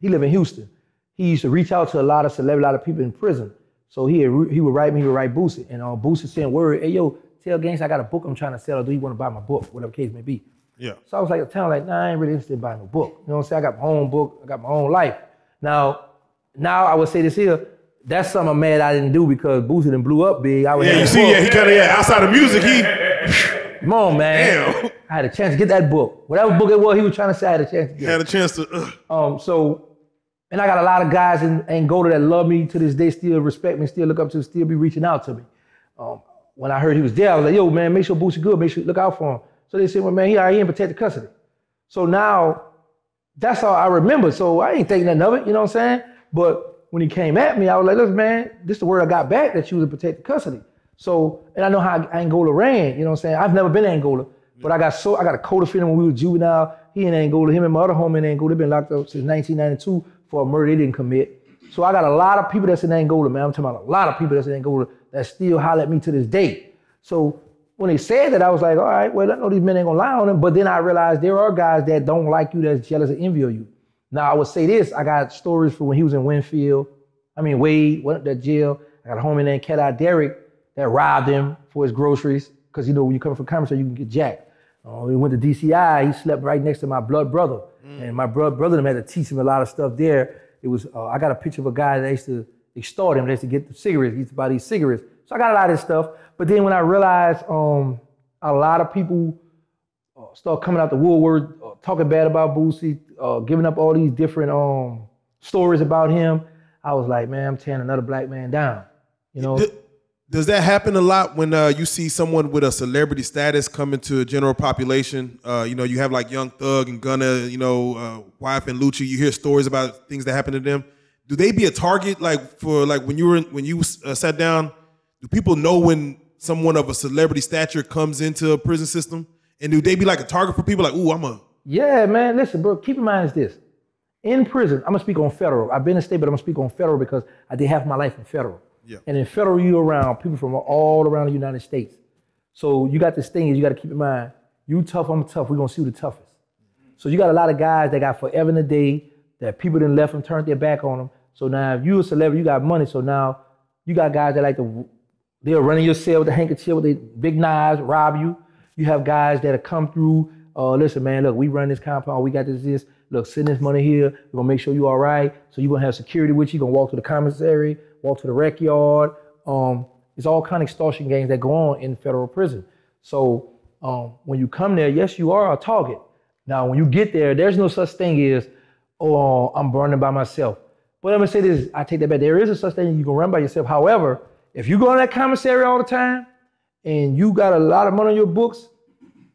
he lived in Houston. He used to reach out to a lot of celebrities, a lot of people in prison. So he would write me, he would write Boosie. And Boosie sent word, hey, yo, tell Gangsta I got a book I'm trying to sell. Do you want to buy my book? Whatever the case may be. Yeah. So I was like, at the time, like, nah, I ain't really interested in buying no book. You know what I'm saying? I got my own book. I got my own life. Now I would say this here, that's something I'm mad I didn't do because Boosie done blew up big. You see, he kind of, outside of music, he... Come on, man. Damn. I had a chance to get that book. Whatever book it was, he was trying to say I had a chance to get. Had a chance to... And I got a lot of guys in Angola that love me to this day, still respect me, still look up to me, still be reaching out to me. When I heard he was there, I was like, yo, man, make sure Boosie good, make sure you look out for him. So they said, well, man, he in protected custody. So now, that's all I remember. So I ain't thinking nothing of it, you know what I'm saying? But when he came at me, I was like, look, man, this is the word I got back that you was in protected custody. So, and I know how Angola ran, you know what I'm saying? I've never been to Angola, but I got a co-defendant when we were juvenile. He in Angola, him and my other homie in Angola, they've been locked up since 1992 for a murder they didn't commit. So I got a lot of people that's in Angola, man. I'm talking about a lot of people that's in Angola that still holler at me to this day. So when they said that, I was like, all right, well, I know these men ain't gonna lie on him. But then I realized there are guys that don't like you, that's jealous and envy of you. Now I would say this, I got stories from when he was in Wade, went up to jail. I got a homie named Cat Derek that robbed him for his groceries. Cause you know, when you come from commissary, you can get jacked. He went to DCI, he slept right next to my blood brother. And my brother had to teach him a lot of stuff there. It was, I got a picture of a guy that used to extort him, they used to get the cigarettes, he used to buy these cigarettes. So I got a lot of this stuff. But then when I realized a lot of people start coming out the woodwork, talking bad about Boosie, giving up all these different stories about him, I was like, man, I'm tearing another black man down, you know? Does that happen a lot when you see someone with a celebrity status come into a general population? You know, you have like Young Thug and Gunna, you know, Wife and Lucci. You hear stories about things that happen to them. Do they be a target like for like when you sat down? Do people know when someone of a celebrity stature comes into a prison system? And do they be like a target for people like, ooh, Yeah, man. Listen, bro. Keep in mind is this: in prison, I'm gonna speak on federal. I've been in state, but I'm gonna speak on federal because I did half my life in federal. Yeah. And in federal, you're around people from all around the United States. So you got this thing is you got to keep in mind, you tough, I'm tough, we're going to see who the toughest. So you got a lot of guys that got forever in a day, that people done left them, turned their back on them. So now if you a celebrity, you got money. So now you got guys that like to, they'll run in your cell with a handkerchief, with their big knives, rob you. You have guys that'll come through, listen, man, look, we run this compound, we got this. Look, send this money here, we're going to make sure you all right. So you're going to have security with you, you're going to walk to the commissary, walk to the rec yard. It's all kind of extortion games that go on in federal prison. So when you come there, yes, you are a target. Now, when you get there, there's no such thing as, I'm burning by myself. But I'm gonna say this, I take that back. There is a such thing as you can run by yourself. However, if you go in that commissary all the time and you got a lot of money on your books,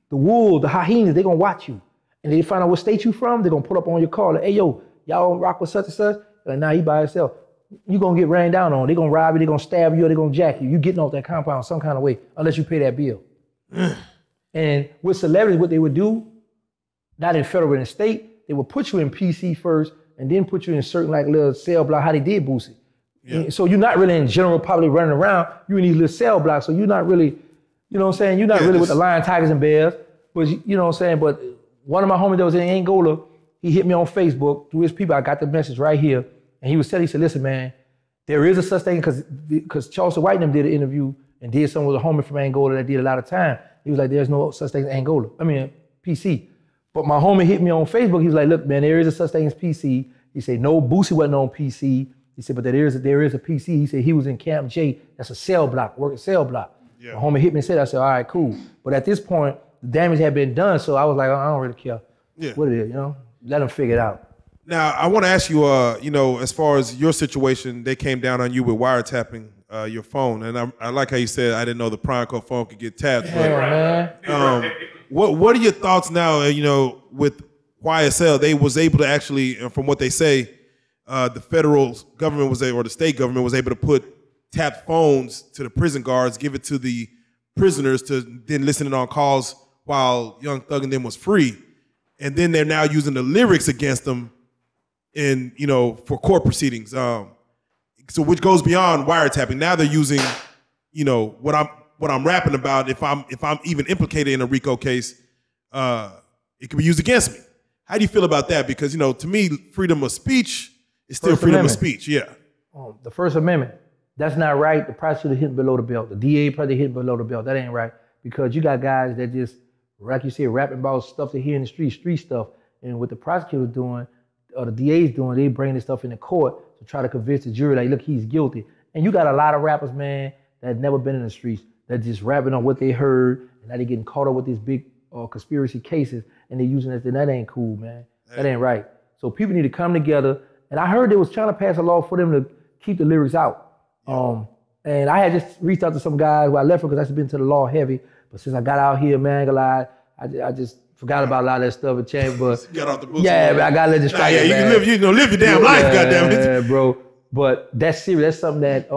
the wolves, the hyenas, they're gonna watch you. And they find out what state you from, they're gonna put up on your car, like, hey, yo, y'all rock with such and such? Like, nah, he by himself. You're gonna get ran down on. They're gonna rob you, they're gonna stab you, or they're gonna jack you. You getting off that compound some kind of way, unless you pay that bill. And with celebrities, what they would do, not in federal, but in state, they would put you in PC first, and then put you in certain like little cell block, how they did Boosie. Yeah. So you're not really in general public running around, you're in these little cell blocks, so you're not really, you know what I'm saying? You're not really with the lion, tigers, and bears, but you know what I'm saying? But one of my homies that was in Angola, he hit me on Facebook through his people, I got the message right here, and he said, listen, man, there is a such thing, because Charleston White and them did an interview and did something with a homie from Angola that did a lot of time. He was like, there's no such thing as Angola. I mean, PC. But my homie hit me on Facebook. He was like, look, man, there is a such thing as PC. He said, no, Boosie wasn't on PC. He said, but there is a PC. He said he was in Camp J. That's a cell block, working cell block. Yeah. My homie hit me and said, I said, all right, cool. But at this point, the damage had been done, so I was like, I don't really care what it is, you know? Let them figure it out. Now, I want to ask you, you know, as far as your situation, they came down on you with wiretapping your phone. And I like how you said, I didn't know the prime code phone could get tapped. Yeah, man. What are your thoughts now, you know, with YSL? They was able to actually, from what they say, the federal government was able, or the state government was able to put tapped phones to the prison guards, give it to the prisoners to then listen on calls while Young Thug and them was free. And then they're now using the lyrics against them in, you know, for court proceedings. So which goes beyond wiretapping. Now they're using, you know, what I'm rapping about. If I'm even implicated in a RICO case, it can be used against me. How do you feel about that? Because, you know, to me, freedom of speech is still freedom of speech. Yeah. The First Amendment, that's not right. The prosecutor hitting below the belt. The DA probably hitting below the belt. That ain't right. Because you got guys that just, like you said, rapping about stuff they hear in the street stuff. And what the prosecutor's doing, or the DA's doing, they bring this stuff in the court to try to convince the jury, like, look, he's guilty. And you got a lot of rappers, man, that never been in the streets, that just rapping on what they heard, and now they getting caught up with these big conspiracy cases, and they using it, and that ain't cool, man. That ain't right. So people need to come together. And I heard they was trying to pass a law for them to keep the lyrics out. And I had just reached out to some guys who I left because I've been to the law heavy. But since I got out here, man, I just forgot about a lot of that stuff and changed. But got off the books. Yeah, man, I gotta let this strike. You can live your damn life, goddamn it. Yeah, bro. But that's serious. That's something that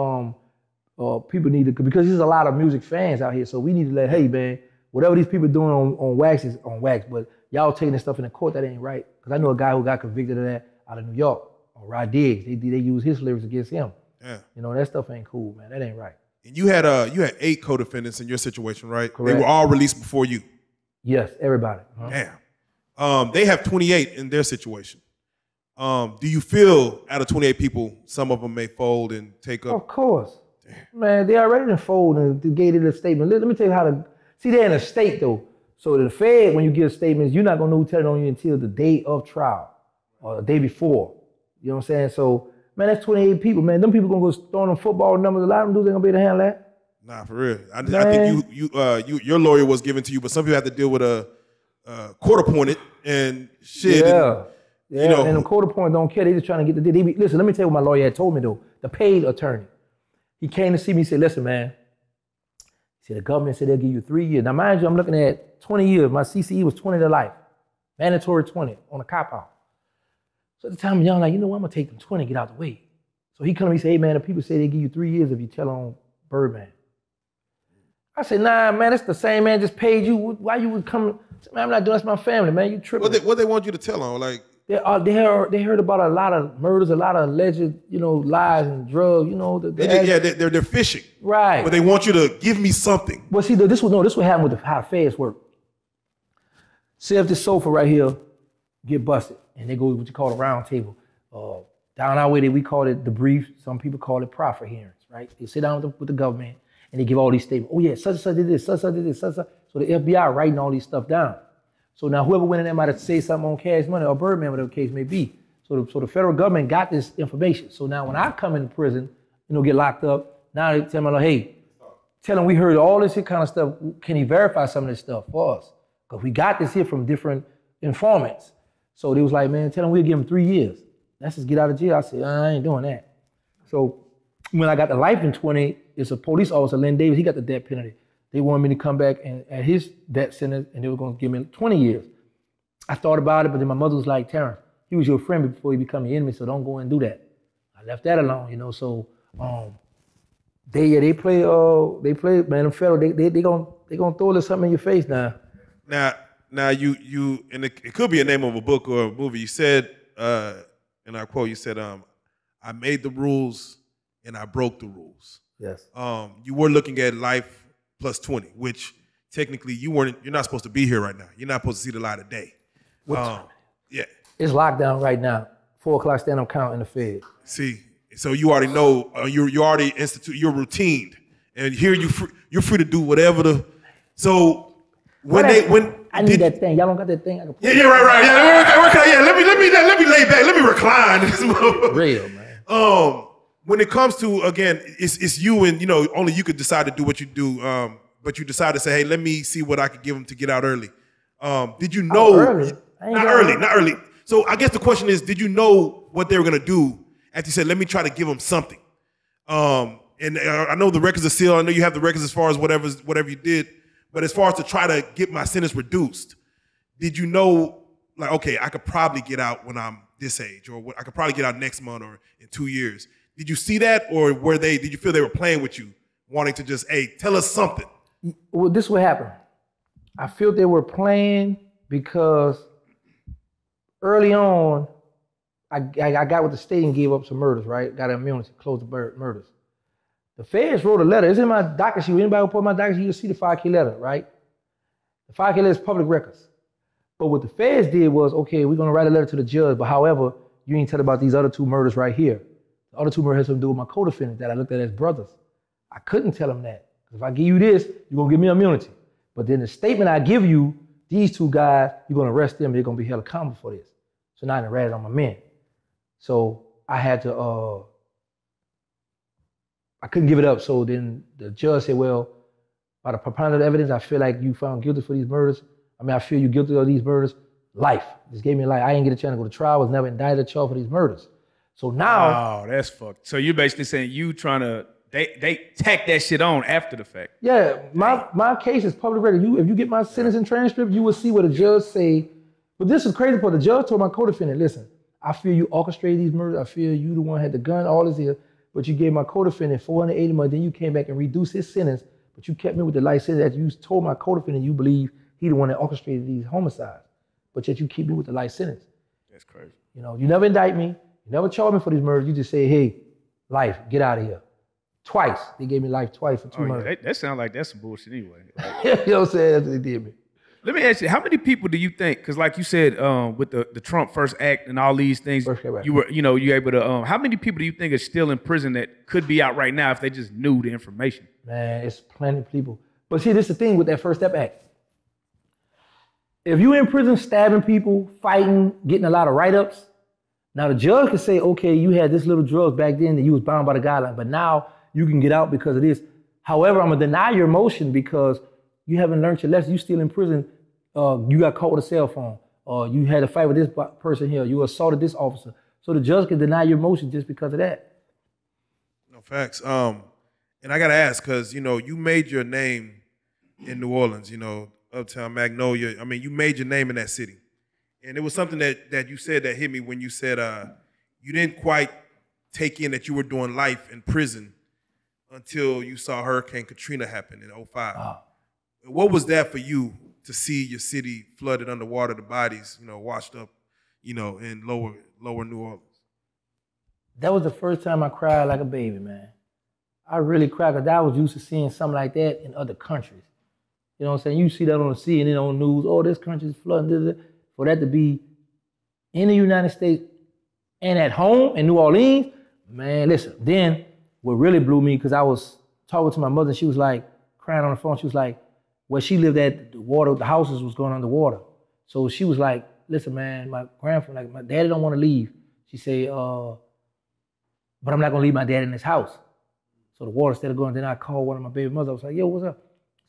people need to, because there's a lot of music fans out here. So we need to let, hey, man, whatever these people doing on wax is on wax. But y'all taking this stuff in the court, that ain't right. Because I know a guy who got convicted of that out of New York, on Rod Diggs. They use his lyrics against him. Yeah. You know, that stuff ain't cool, man. That ain't right. And you had 8 co-defendants in your situation, right? Correct. They were all released before you. Yes, everybody. Damn. They have 28 in their situation. Do you feel out of 28 people, some of them may fold and take up? Of course. Damn. Man, they already done fold and gave it a statement. Let me tell you how to, see, they're in a state though. So the Fed, when you give statements, you're not gonna know who's telling on you until the day of trial or the day before. You know what I'm saying? So, man, that's 28 people, man. Them people gonna go throwing them football numbers. A lot of them dudes ain't gonna be able to handle that. Nah, for real. I think your lawyer was given to you, but some people have to deal with a court-appointed and shit. Yeah. And, you know, and the court-appointed don't care. They just trying to get the deal. Listen, let me tell you what my lawyer had told me, though. The paid attorney. He came to see me and said, listen, man. He said, the government said they'll give you 3 years. Now, mind you, I'm looking at 20 years. My CCE was 20 to life. Mandatory 20 on a cop-out. So at the time, I'm like, you know what? I'm going to take them 20 and get out the way. So he come to me and say, hey, man, the people say they give you 3 years if you tell on Birdman. I said, nah, man, that's the same man just paid you. Why you would come? Man, I'm not doing, that's my family, man. You tripping. What they want you to tell on? Like, they heard about a lot of murders, a lot of alleged, lies and drugs, they're fishing. Right. But they want you to give me something. Well, see, this what happened with how the feds work. Say if this sofa right here get busted, and they go what you call a round table. Down our way, we call it the brief. Some people call it proffer hearings, right? They sit down with the government, and they give all these statements. Oh yeah, such and such did this, such and such did this, such and such. So the FBI writing all these stuff down. So now whoever went in there might have said something on Cash Money or Birdman, whatever the case may be. So the federal government got this information. So now when I come into prison, get locked up, now they tell me, like, hey, tell them we heard all this kind of stuff. Can he verify some of this stuff for us? Because we got this here from different informants. So they was like, man, tell them we'll give him 3 years. Let's just get out of jail. I said, I ain't doing that. So when I got the life in 20, it's a police officer, Len Davis, he got the death penalty. They wanted me to come back and at his death sentence, and they were going to give me 20 years. I thought about it, but then my mother was like, Terrance, he was your friend before he became your enemy, so don't go and do that. I left that alone, So they play, man, them federal, they gonna throw a little something in your face now. Now you, and it could be a name of a book or a movie. You said, and I quote, you said, I made the rules and I broke the rules. Yes. You were looking at life plus 20, which technically you're not supposed to be here right now. You're not supposed to see the light of day. What time? Yeah. It's lockdown right now. 4 o'clock stand up count in the Fed. See, so you already know, you're already you're routined. And here you're free to do whatever so I need that thing. Y'all don't got that thing? I can right. Yeah, let me lay back. Let me recline. Real, man. When it comes to, again, it's you and, only you could decide to do what you do. But you decide to say, hey, let me see what I could give them to get out early. Did you know? Early. Not early. So I guess the question is, did you know what they were going to do after you said, let me try to give them something? And I know the records are sealed. I know you have the records as far as whatever you did. But as far as to try to get my sentence reduced, did you know, like, okay, I could probably get out when I'm this age, or I could probably get out next month or in 2 years? Did you see that, or did you feel they were playing with you, wanting to just, hey, tell us something? Well, this is what happened. I feel they were playing because early on, I got with the state and gave up some murders, right? Got immunity, closed the murders. The feds wrote a letter. It's in my docket sheet. Anybody who put my docket sheet, you'll see the 5K letter, right? The 5K letter is public records. But what the feds did was, okay, we're gonna write a letter to the judge, but however, you ain't tell about these other 2 murders right here. The other 2 murders had something to do with my co-defendant that I looked at as brothers. I couldn't tell him that. If I give you this, you're gonna give me immunity. But then the statement I give you, these 2 guys, you're gonna arrest them, they're gonna be held accountable for this. So now I ratted on my men. So I had to, I couldn't give it up. So then the judge said, well, by the preponderance of evidence, I feel like you found guilty for these murders. I feel you guilty of these murders. Life. Just gave me life. I didn't get a chance to go to trial. I was never indicted or charged for these murders. So now. Oh, that's fucked. So you're basically saying you trying to, they tack that shit on after the fact. Yeah, my case is public record. If you get my sentencing transcript, you will see what the judge say. But this is crazy part. The judge told my co-defendant, listen, I feel you orchestrated these murders. I feel you the one had the gun, all this here. But you gave my co-defendant 480 months. Then you came back and reduced his sentence. But you kept me with the life sentence that you told my co-defendant you believe he the one that orchestrated these homicides. But yet you keep me with the life sentence. That's crazy. You know, you never indict me. You never charge me for these murders. You just say, hey, life, get out of here. Twice. They gave me life twice for 2 murders. Yeah, that sounds like that's some bullshit anyway. Like, you know what I'm saying? That's what they did me. Let me ask you, how many people do you think, because like you said, with the Trump first act and all these things, you were, you able to, how many people do you think are still in prison that could be out right now if they just knew the information? Man, it's plenty of people. But see, this is the thing with that First Step Act. If you in prison stabbing people, fighting, getting a lot of write-ups, now the judge can say, okay, you had this little drugs back then that you was bound by the guidelines, but now you can get out because of this. However, I'm gonna deny your motion because you haven't learned your lesson. You still in prison. You got caught with a cell phone. You had a fight with this person here. You assaulted this officer. So the judge can deny your motion just because of that. No facts. And I gotta ask, cause you made your name in New Orleans. Uptown Magnolia. I mean, you made your name in that city. And it was something that you said that hit me when you said you didn't quite take in that you were doing life in prison until you saw Hurricane Katrina happen in 2005. Wow. What was that for you to see your city flooded underwater, the bodies, washed up, in lower New Orleans? That was the first time I cried like a baby, man. I really cried because I was used to seeing something like that in other countries. You know what I'm saying? You see that on the CNN, on the news, oh, this country's flooding. For that to be in the United States and at home in New Orleans, man, listen. Then what really blew me, because I was talking to my mother, she was like crying on the phone. She was like, where she lived at, the houses was going underwater. So she was like, listen, man, my grandfather, my daddy don't want to leave. She said, but I'm not gonna leave my dad in this house. So the water started going. Then I called one of my baby mothers. I was like, yo, what's up?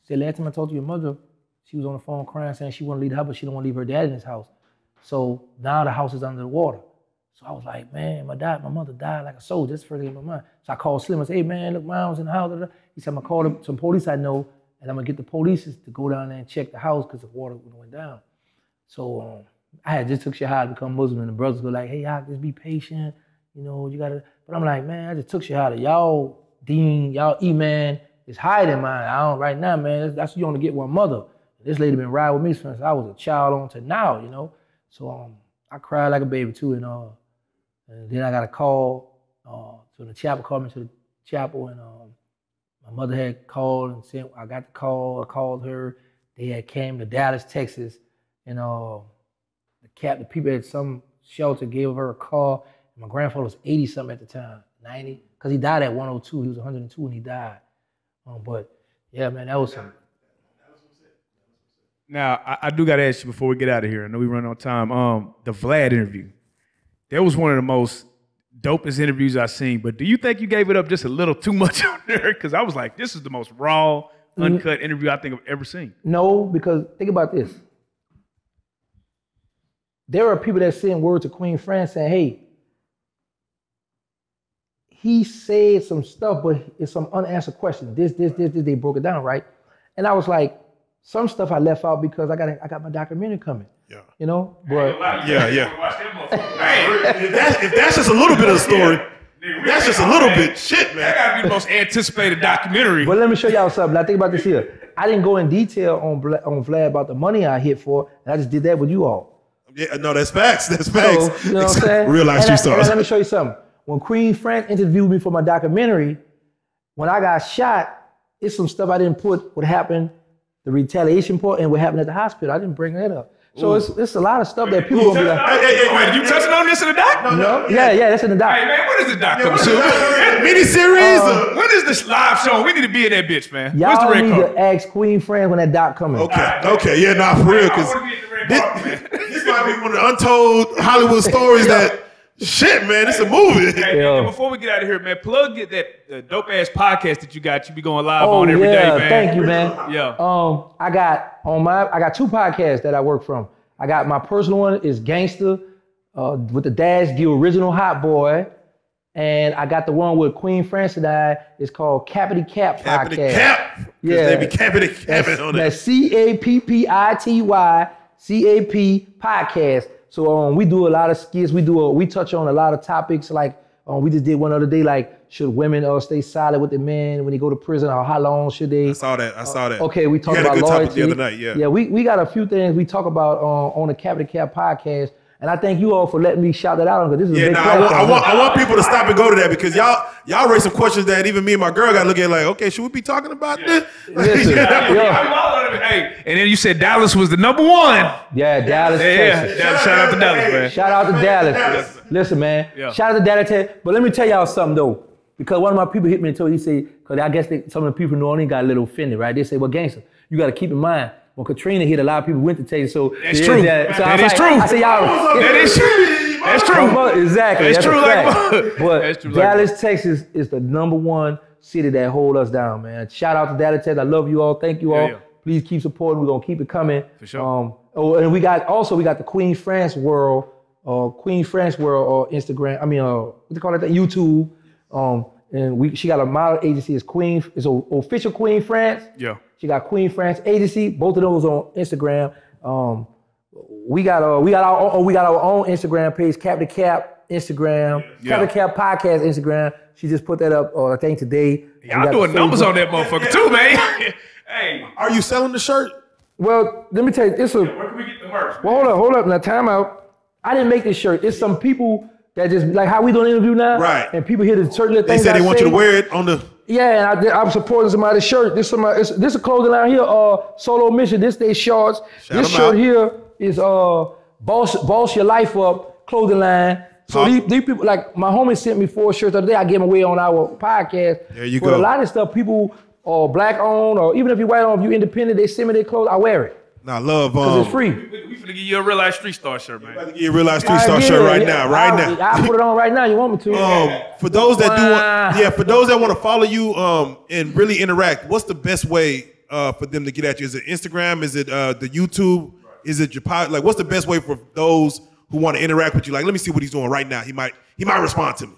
She said, last time I talked to your mother, she was on the phone crying, saying she wanted to leave the house, but she don't want to leave her dad in his house. So now the house is under the water. So I was like, man, my mother died like a soldier. That's the first thing in my mind. So I called Slim and said, hey, man, look, mom's in the house. He said, I'm gonna call some police I know, and I'm gonna get the police to go down there and check the house because the water went down. So I had just took Shahad to become Muslim, and the brothers were like, hey, just be patient. You gotta, but I'm like, man, I just took Shahada. Y'all deen, y'all Iman is higher than mine. I don't, right now, man, that's you only get one mother. This lady been riding with me since I was a child on to now, So I cried like a baby too, and then I got a call. So the chapel called me to the chapel, and my mother had called and said, I got the call, I called her. They had came to Dallas, Texas, and the people at some shelter gave her a call. My grandfather was 80-something at the time, 90, because he died at 102. He was 102 when he died. But yeah, man, that was something. Now, I do got to ask you before we get out of here. I know we run on time. The Vlad interview. That was one of the most dopest interviews I've seen. But do you think you gave it up just a little too much on there? Because I was like, this is the most raw, uncut interview I think I've ever seen. No, because think about this. There are people that send word to Queen France saying, hey, he said some stuff, but it's some unanswered questions. This, they broke it down, right? And I was like, some stuff I left out because I got my documentary coming. Yeah. But if that's just a little bit of the story, that's just a little bit. Shit, man. That gotta be the most anticipated documentary. But let me show y'all something. Now think about this here. I didn't go in detail on Vlad about the money I hit for, and I just did that with you all. Yeah, no, that's facts. That's facts. So, you know what I'm saying? Real Life Street Starz. Let me show you something. When Queen France interviewed me for my documentary, when I got shot, it's some stuff I didn't put what happened, the retaliation part, and what happened at the hospital. I didn't bring that up. So it's a lot of stuff that people gonna be like. Wait, you touching on this in the doc? No, yeah, that's in the doc. Hey man, when is the doc coming soon? Miniseries? When is this live show? We need to be in that bitch, man. Y'all Where's the red need carpet? to ask Queen Fran when that doc coming. Okay, yeah, nah, for real, because this might be one of the untold Hollywood stories that, shit, man, it's a movie. Hey, man, before we get out of here, man, plug that dope ass podcast that you got. You be going live on every day, man. Thank you, man. Yeah. I got 2 podcasts that I work from. I got my personal one is Gangsta with the Dash the original Hot Boy. And I got the one with Queen France and I. It's called Cappity Cap Podcast. Cap. Yeah. They be cappity capping on it. That's CAPPITY CAP Podcast. So we do a lot of skits. We touch on a lot of topics like we just did one other day, like should women stay silent with the men when they go to prison, or how long should they? I saw that. Okay, we talked about loyalty. You had a good topic the other night, yeah. Yeah, we got a few things we talk about on the Cappity Cap Podcast. And I thank you all for letting me shout that out, because this is a big platform. I want people to stop and go to that, because y'all raise some questions that even me and my girl got to look at like, okay, should we be talking about this? Listen, Hey, and then you said Dallas was the #1. Yeah, Dallas, Texas. Shout out to Dallas, man. Shout out to Dallas. Listen, man. Yeah. Shout out to Dallas, Texas. But let me tell y'all something, though. Because one of my people hit me and told me, he said, because I guess some of the people in New Orleans got a little offended, right? They say, well, Gangsta, you got to keep in mind, when Katrina hit, a lot of people went to Texas. So that's true. That is true. I said, y'all. That is true. That's true. Exactly. That's true. But Dallas, Texas is the #1 city that hold us down, man. Shout out to Dallas, Texas. I love you all. Thank you all. Yeah. Please keep supporting. We're gonna keep it coming. For sure. And we got the Queen France World, Instagram. I mean, what they call it? YouTube. And she got a model agency. It's official Queen France. Yeah. She got Queen France Agency. Both of those on Instagram. We got our own Instagram page, Cap to Cap Instagram, Cap to Cap Podcast Instagram. She just put that up, I think today. Y'all doing numbers on that motherfucker too, man. Hey, are you selling the shirt? Well, let me tell you, where can we get the merch? Well, hold up. Now, time out. I didn't make this shirt. It's some people that just like how we doing an interview now, right? And people hear the certain things. They said they want you to wear it on the. Yeah, and I'm supporting somebody's shirt. This a clothing line here, Solo Mission. This day shorts. This shirt here is Boss Your Life Up clothing line. So these people, like my homie sent me 4 shirts the other day. I gave them away on our podcast. There you go. But a lot of stuff people are black owned, or even if you're white owned, if you're independent, they send me their clothes. I wear it. Nah, love. Because it's free. We finna give you a Real Lyfe Street Starz shirt, man. Give you a Real Lyfe Street Starz shirt right now. I'll put it on right now. You want me to? For those that for those that want to follow you and really interact, what's the best way for them to get at you? Is it Instagram? Is it the YouTube? Is it your pod? Like, what's the best way for those who want to interact with you? Like, let me see what he's doing right now. He might respond to me.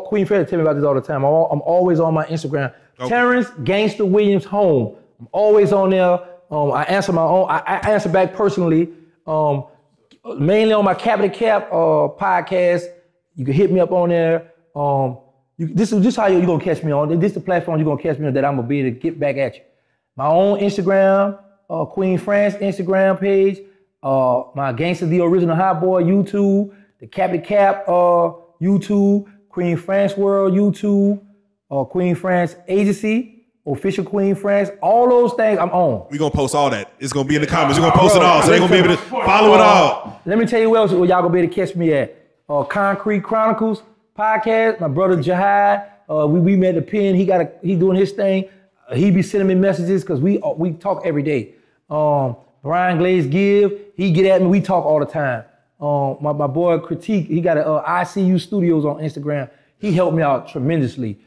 Queen Fred tell me about this all the time. I'm always on my Instagram. Okay. Terrance Gangsta Williams Home. I'm always on there. I answer my own. I answer back personally. Mainly on my Cappity Cap podcast. You can hit me up on there. This is how you're gonna catch me on. This is the platform you're gonna catch me on that I'm gonna be able to get back at you. My own Instagram, Queen France Instagram page. My Gangsta the Original Hot Boy YouTube. The Cappity Cap YouTube. Queen France World YouTube. Queen France Agency. Official Queen France, all those things I'm on. We're going to post all that. It's going to be in the comments. We're going to post it all, so they're going to be able to follow it all. Let me tell you where else y'all going to be able to catch me at. Concrete Chronicles podcast, my brother Jahad, we met at the pen. He doing his thing. He be sending me messages because we talk every day. Brian Glaze Give, he get at me, we talk all the time. My boy Critique, he got a ICU Studios on Instagram. He helped me out tremendously.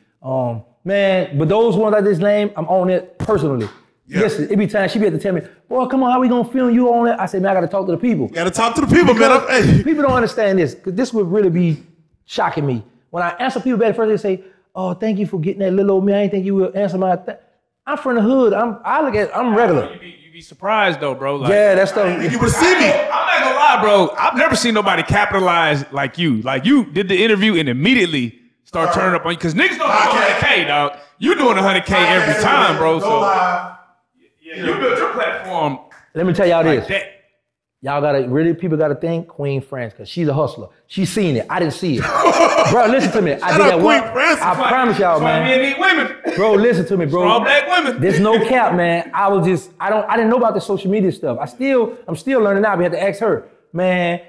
Man, but those ones I just named, I'm on it personally. Yeah. Listen, it be time she be able to tell me, boy, come on, how we gonna film you on it? I say, man, I gotta talk to the people. You gotta talk to the people, man. Hey. People don't understand this, because this would really be shocking me. When I answer people back, first they say, oh, thank you for getting that little old me. I didn't think you would answer my I'm from the hood. I'm regular. You be surprised though, bro. Like, yeah, that's the. You would see me. I'm not gonna lie, bro. I've never seen nobody capitalize like you. Like you did the interview and immediately start turning up on you, because niggas don't do 100K, dog. You doing 100K every time, bro. So yeah, you built your platform. Let me tell y'all like this. Y'all people gotta thank Queen France, because she's a hustler. She's seen it. I didn't see it. Bro, listen to me. I did that one. I promise y'all, man. Women. Bro, listen to me, bro. All black women. There's no cap, man. I didn't know about the social media stuff. I'm still learning now. We had to ask her, man.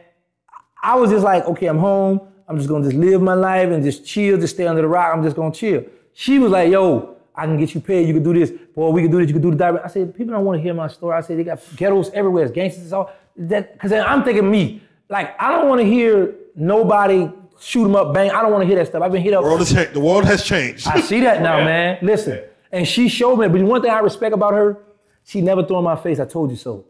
I was just like, okay, I'm home. I'm just gonna just live my life and just chill, just stay under the rock. I'm just gonna chill. She was like, yo, I can get you paid. You can do this. Boy, we can do this. You can do the diamond. I said, people don't want to hear my story. I said, they got ghettos everywhere. It's gangsters. It's all that. Because I'm thinking me. Like, I don't want to hear nobody shoot them up, bang. I don't want to hear that stuff. I've been hit up. The world has changed. I see that now, man. Listen. And she showed me. But one thing I respect about her, she never threw in my face, I told you so.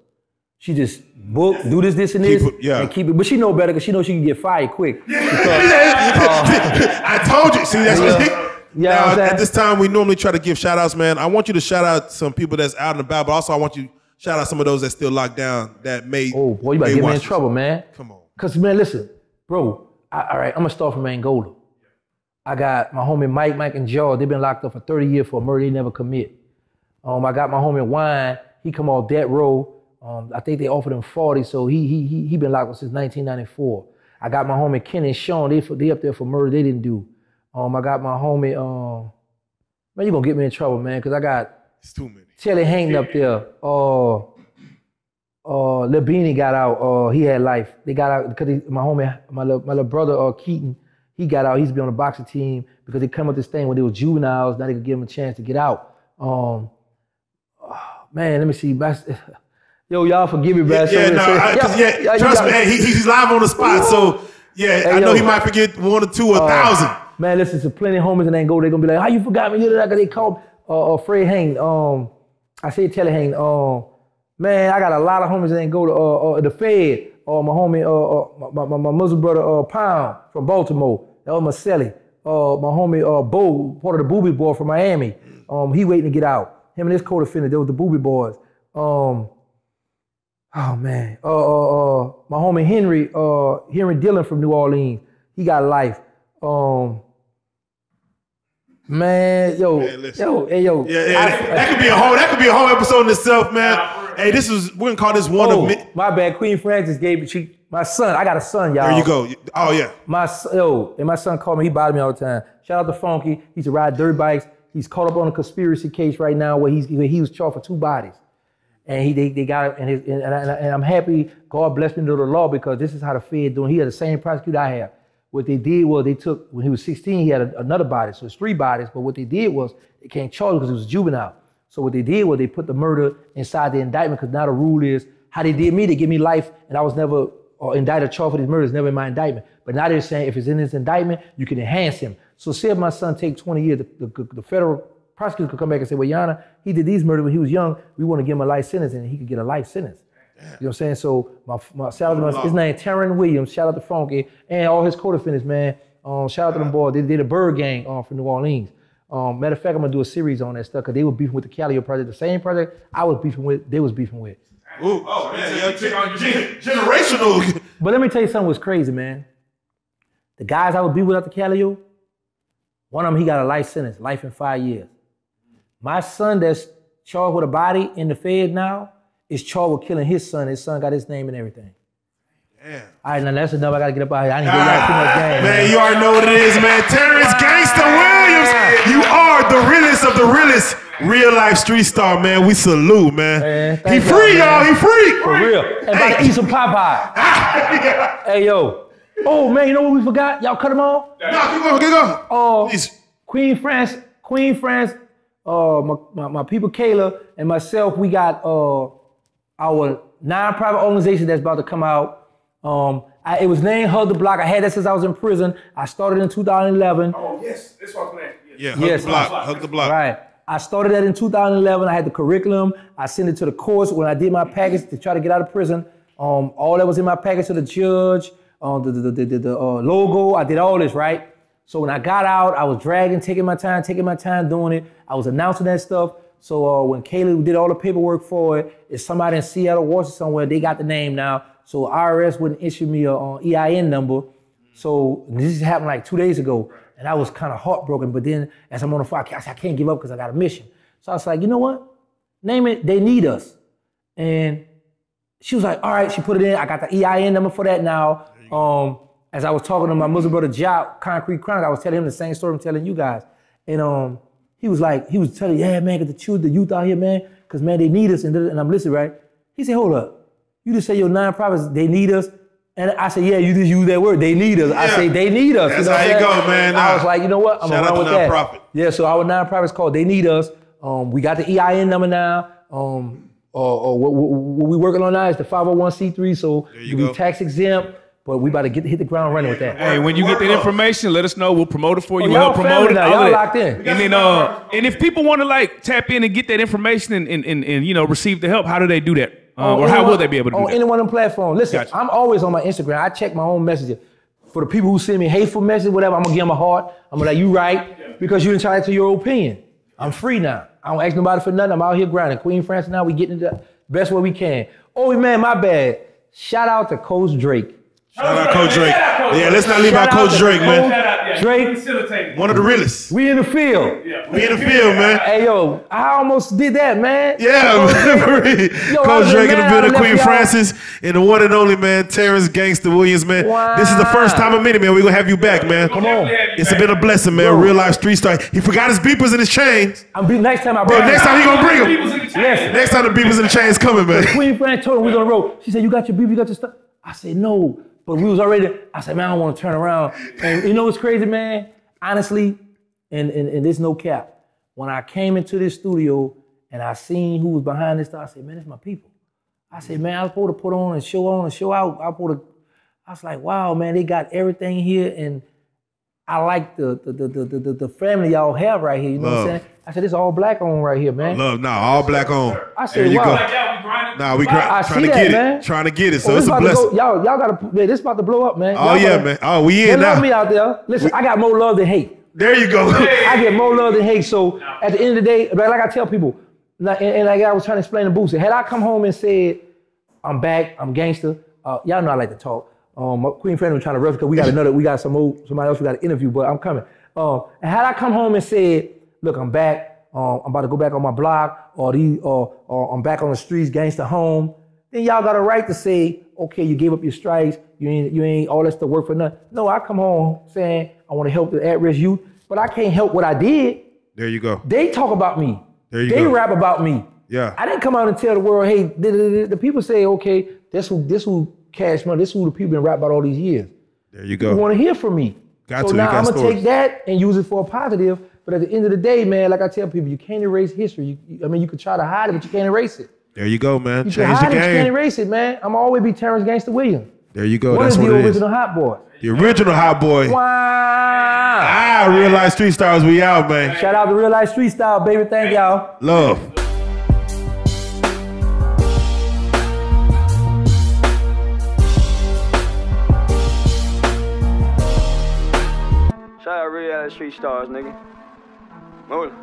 She just do this, and this, and keep it. But she know better because she knows she can get fired quick. Because, I told you. See, that's what now, at this time, we normally try to give shout outs, man. I want you to shout out some people that's out and about, but also I want you to shout out some of those that's still locked down that may. Oh, boy, you about to get me in trouble, man. Come on. Because, man, listen, bro, all right, I'm going to start from Angola. I got my homie Mike and Joe. They've been locked up for 30 years for a murder they never commit. I got my homie Wine. He come off death row. I think they offered him 40, so he been locked up since 1994. I got my homie Ken and Sean. They up there for murder they didn't do. I got my homie, man, you gonna get me in trouble, man, because I got it's too many. Telly Hayden up there. Lil Beanie got out. He had life. They got out because my homie, my little brother Keaton, he got out. He's been on the boxing team because they come up this thing when they were juveniles. Now they could give him a chance to get out. Man, let me see. Yo, y'all forgive me, bro. Trust me, he's live on the spot, so I know he might forget 1 or 2 or 1,000. Man, listen, to plenty of homies in Angola, they're gonna be like, how you forgot me? Because they called Fred Hayden. I said Telly Hayden. Man, I got a lot of homies in Angola. The Fed, my homie, my Muslim brother Pound from Baltimore. That was Marcelli. My homie Bo, part of the Booby Boy from Miami. He waiting to get out. Him and his co-defendant, they was the Booby Boys. Oh man, my homie Henry Dillon from New Orleans, he got life. Man, yo. That could be a whole episode in itself, man. Hey, we're gonna call this one of me. My bad, Queen Francis gave me my son. I got a son, y'all. There you go. Oh yeah. My son called me. He bothered me all the time. Shout out to Funky. He used to ride dirt bikes. He's caught up on a conspiracy case right now where he was charged for 2 bodies. And they got it, and I'm happy God blessed me to the law because this is how the Fed doing. He had the same prosecutor I have. What they did was they took, when he was 16, he had another body, so it's 3 bodies, but what they did was they can't charge because it was juvenile. So what they did was they put the murder inside the indictment because now the rule is, how they did me, they give me life, and I was never indicted or charged for these murders, never in my indictment. But now they're saying if it's in this indictment, you can enhance him. So say if my son take 20 years, the federal prosecutor could come back and say, well, Yana, he did these murders when he was young. We want to give him a life sentence, and he could get a life sentence. You know what I'm saying? So my shout out to his name, Terrance Williams. Shout out to Funky and all his co-defendants, man. Shout out to them boys. They did a Bird Gang from New Orleans. Matter of fact, I'm gonna do a series on that stuff because they were beefing with the Calliope project, the same project I was beefing with. They was beefing with. Ooh, oh man, generational. But let me tell you something was crazy, man. The guys I was beefing with at the Calliope, one of them he got a life sentence, life in 5 years. My son that's charged with a body in the Fed now is charged with killing his son. His son got his name and everything. Damn. All right, now that's enough. I got to get up out here. I didn't get y'all too much game. Man, you already know what it is, man. Terrance Gangsta Williams. You are the realest of the realest. Real Life Street Star, man. We salute, man. He free, y'all. He free. For real. And about to eat some Popeye. Hey, yo. Oh, man, you know what we forgot? Y'all cut them off? No, keep going. Please. Queen France, my people Kayla and myself, we got our non-profit organization that's about to come out. It was named Hug the Block. I had that since I was in prison. I started in 2011. Oh, yes. This was planned. Yeah, Hug the Block. Right. I started that in 2011. I had the curriculum. I sent it to the courts when I did my package to try to get out of prison. All that was in my package to the judge, the logo. I did all this, right? So when I got out, I was dragging, taking my time doing it. I was announcing that stuff. So when Caleb did all the paperwork for it, it's somebody in Seattle, Washington somewhere, they got the name now. So IRS wouldn't issue me an EIN number. So this happened like 2 days ago. And I was kind of heartbroken. But then as I'm on the phone, I can't give up because I got a mission. So I was like, you know what? Name it, they need us. And she was like, all right, she put it in. I got the EIN number for that now. As I was talking to my Muslim brother, Jock, Concrete Chronic, I was telling him the same story I'm telling you guys. And he was telling, yeah, man, get the youth out here, man, because, man, they need us. And I'm listening, right? He said, hold up. You just say your nonprofits, they need us. And I said, yeah, you just use that word, they need us. Yeah. I say, they need us. That's how you go, man. I was like, you know what? I'm Shout gonna run with that. Nonprofit. Yeah, so our nonprofit's called They Need Us. We got the EIN number now. What we working on now is the 501c3, so you be tax exempt. But we about to hit the ground running with that. Hey, when you get that information, let us know. We'll promote it for you. Oh, We'll help promote it. Y'all locked in. And then, and if people want to like tap in and get that information and you know receive the help, how do they do that? Or how will they be able to do that? On any one of them platforms. Listen, Gotcha. I'm always on my Instagram. I check my own messages. For the people who send me hateful messages, whatever, I'm gonna give them a heart. I'm gonna like, you right, because you entitled to your opinion. I'm free now. I don't ask nobody for nothing. I'm out here grinding. Queen Francis now, we getting it the best way we can. Oh man, my bad. Shout out to Coach Drake. Shout out Coach Drake. Yeah, let's not leave out Coach Drake, man. Drake, one of the realest. We in the field. We in the field, man. Hey, yo, I almost did that, man. Yeah, Coach Drake in the building, Queen Francis, and the one and only, man, Terrance Gangsta Williams, man. Wow. This is the first time in a minute, man. We're going to have you back, man. Come on. It's been a blessing, man. Real Life Street Starz. He forgot his beepers and his chains. Next time I bring Bro, next time he going to bring them. Listen. Next time the beepers and the chains coming, man. Queen Francis told him we was on the road. She said, you got your beeper, you got your stuff? I said, no. But we was already, I said, man, I don't want to turn around. And you know what's crazy, man? Honestly, and there's no cap. When I came into this studio and I seen who was behind this stuff, I said, man, it's my people. I said, man, I was supposed to put on and show out. I was like, wow, man, they got everything here. And I like the family y'all have right here. You know what I'm saying? I said, it's all black on right here, man. All black on. I said, wow. We trying to get it. Trying to get it. So it's a blessing. Y'all gotta, man, this about to blow up, man. Oh, yeah, man. Oh, we in now. Love me out there. Listen, I got more love than hate. There you go. I get more love than hate. So at the end of the day, like I tell people, and like I was trying to explain to Boosie, had I come home and said, I'm back, I'm gangster, y'all know I like to talk. My Queen friend was trying to rush because we got somebody else we got to interview, but I'm coming. And had I come home and said, look, I'm back, I'm about to go back on my block, or I'm back on the streets, gangster home, then y'all got a right to say, okay, you gave up your strikes, you ain't all that stuff work for nothing. No, I come home saying I want to help the at-risk youth, but I can't help what I did. There you go. They talk about me. They rap about me. Yeah. I didn't come out and tell the world, hey, the people say, okay, this who Cash Money, this who the people been rap about all these years. There you go. You want to hear from me. So now I'm going to take that and use it for a positive. But at the end of the day, man, like I tell people, you can't erase history. I mean, you could try to hide it, but you can't erase it. There you go, man. You Change can hide the it, game. you can't erase it, man. I'm always be Terrance Gangsta Williams. There you go. That's what it is. The original hot boy. The original hot boy. Wow. Real Life Street Starz, we out, man. Shout out to Real Life Street Starz, baby. Thank y'all. Love. Shout out Real Life Street Starz, nigga. Move it.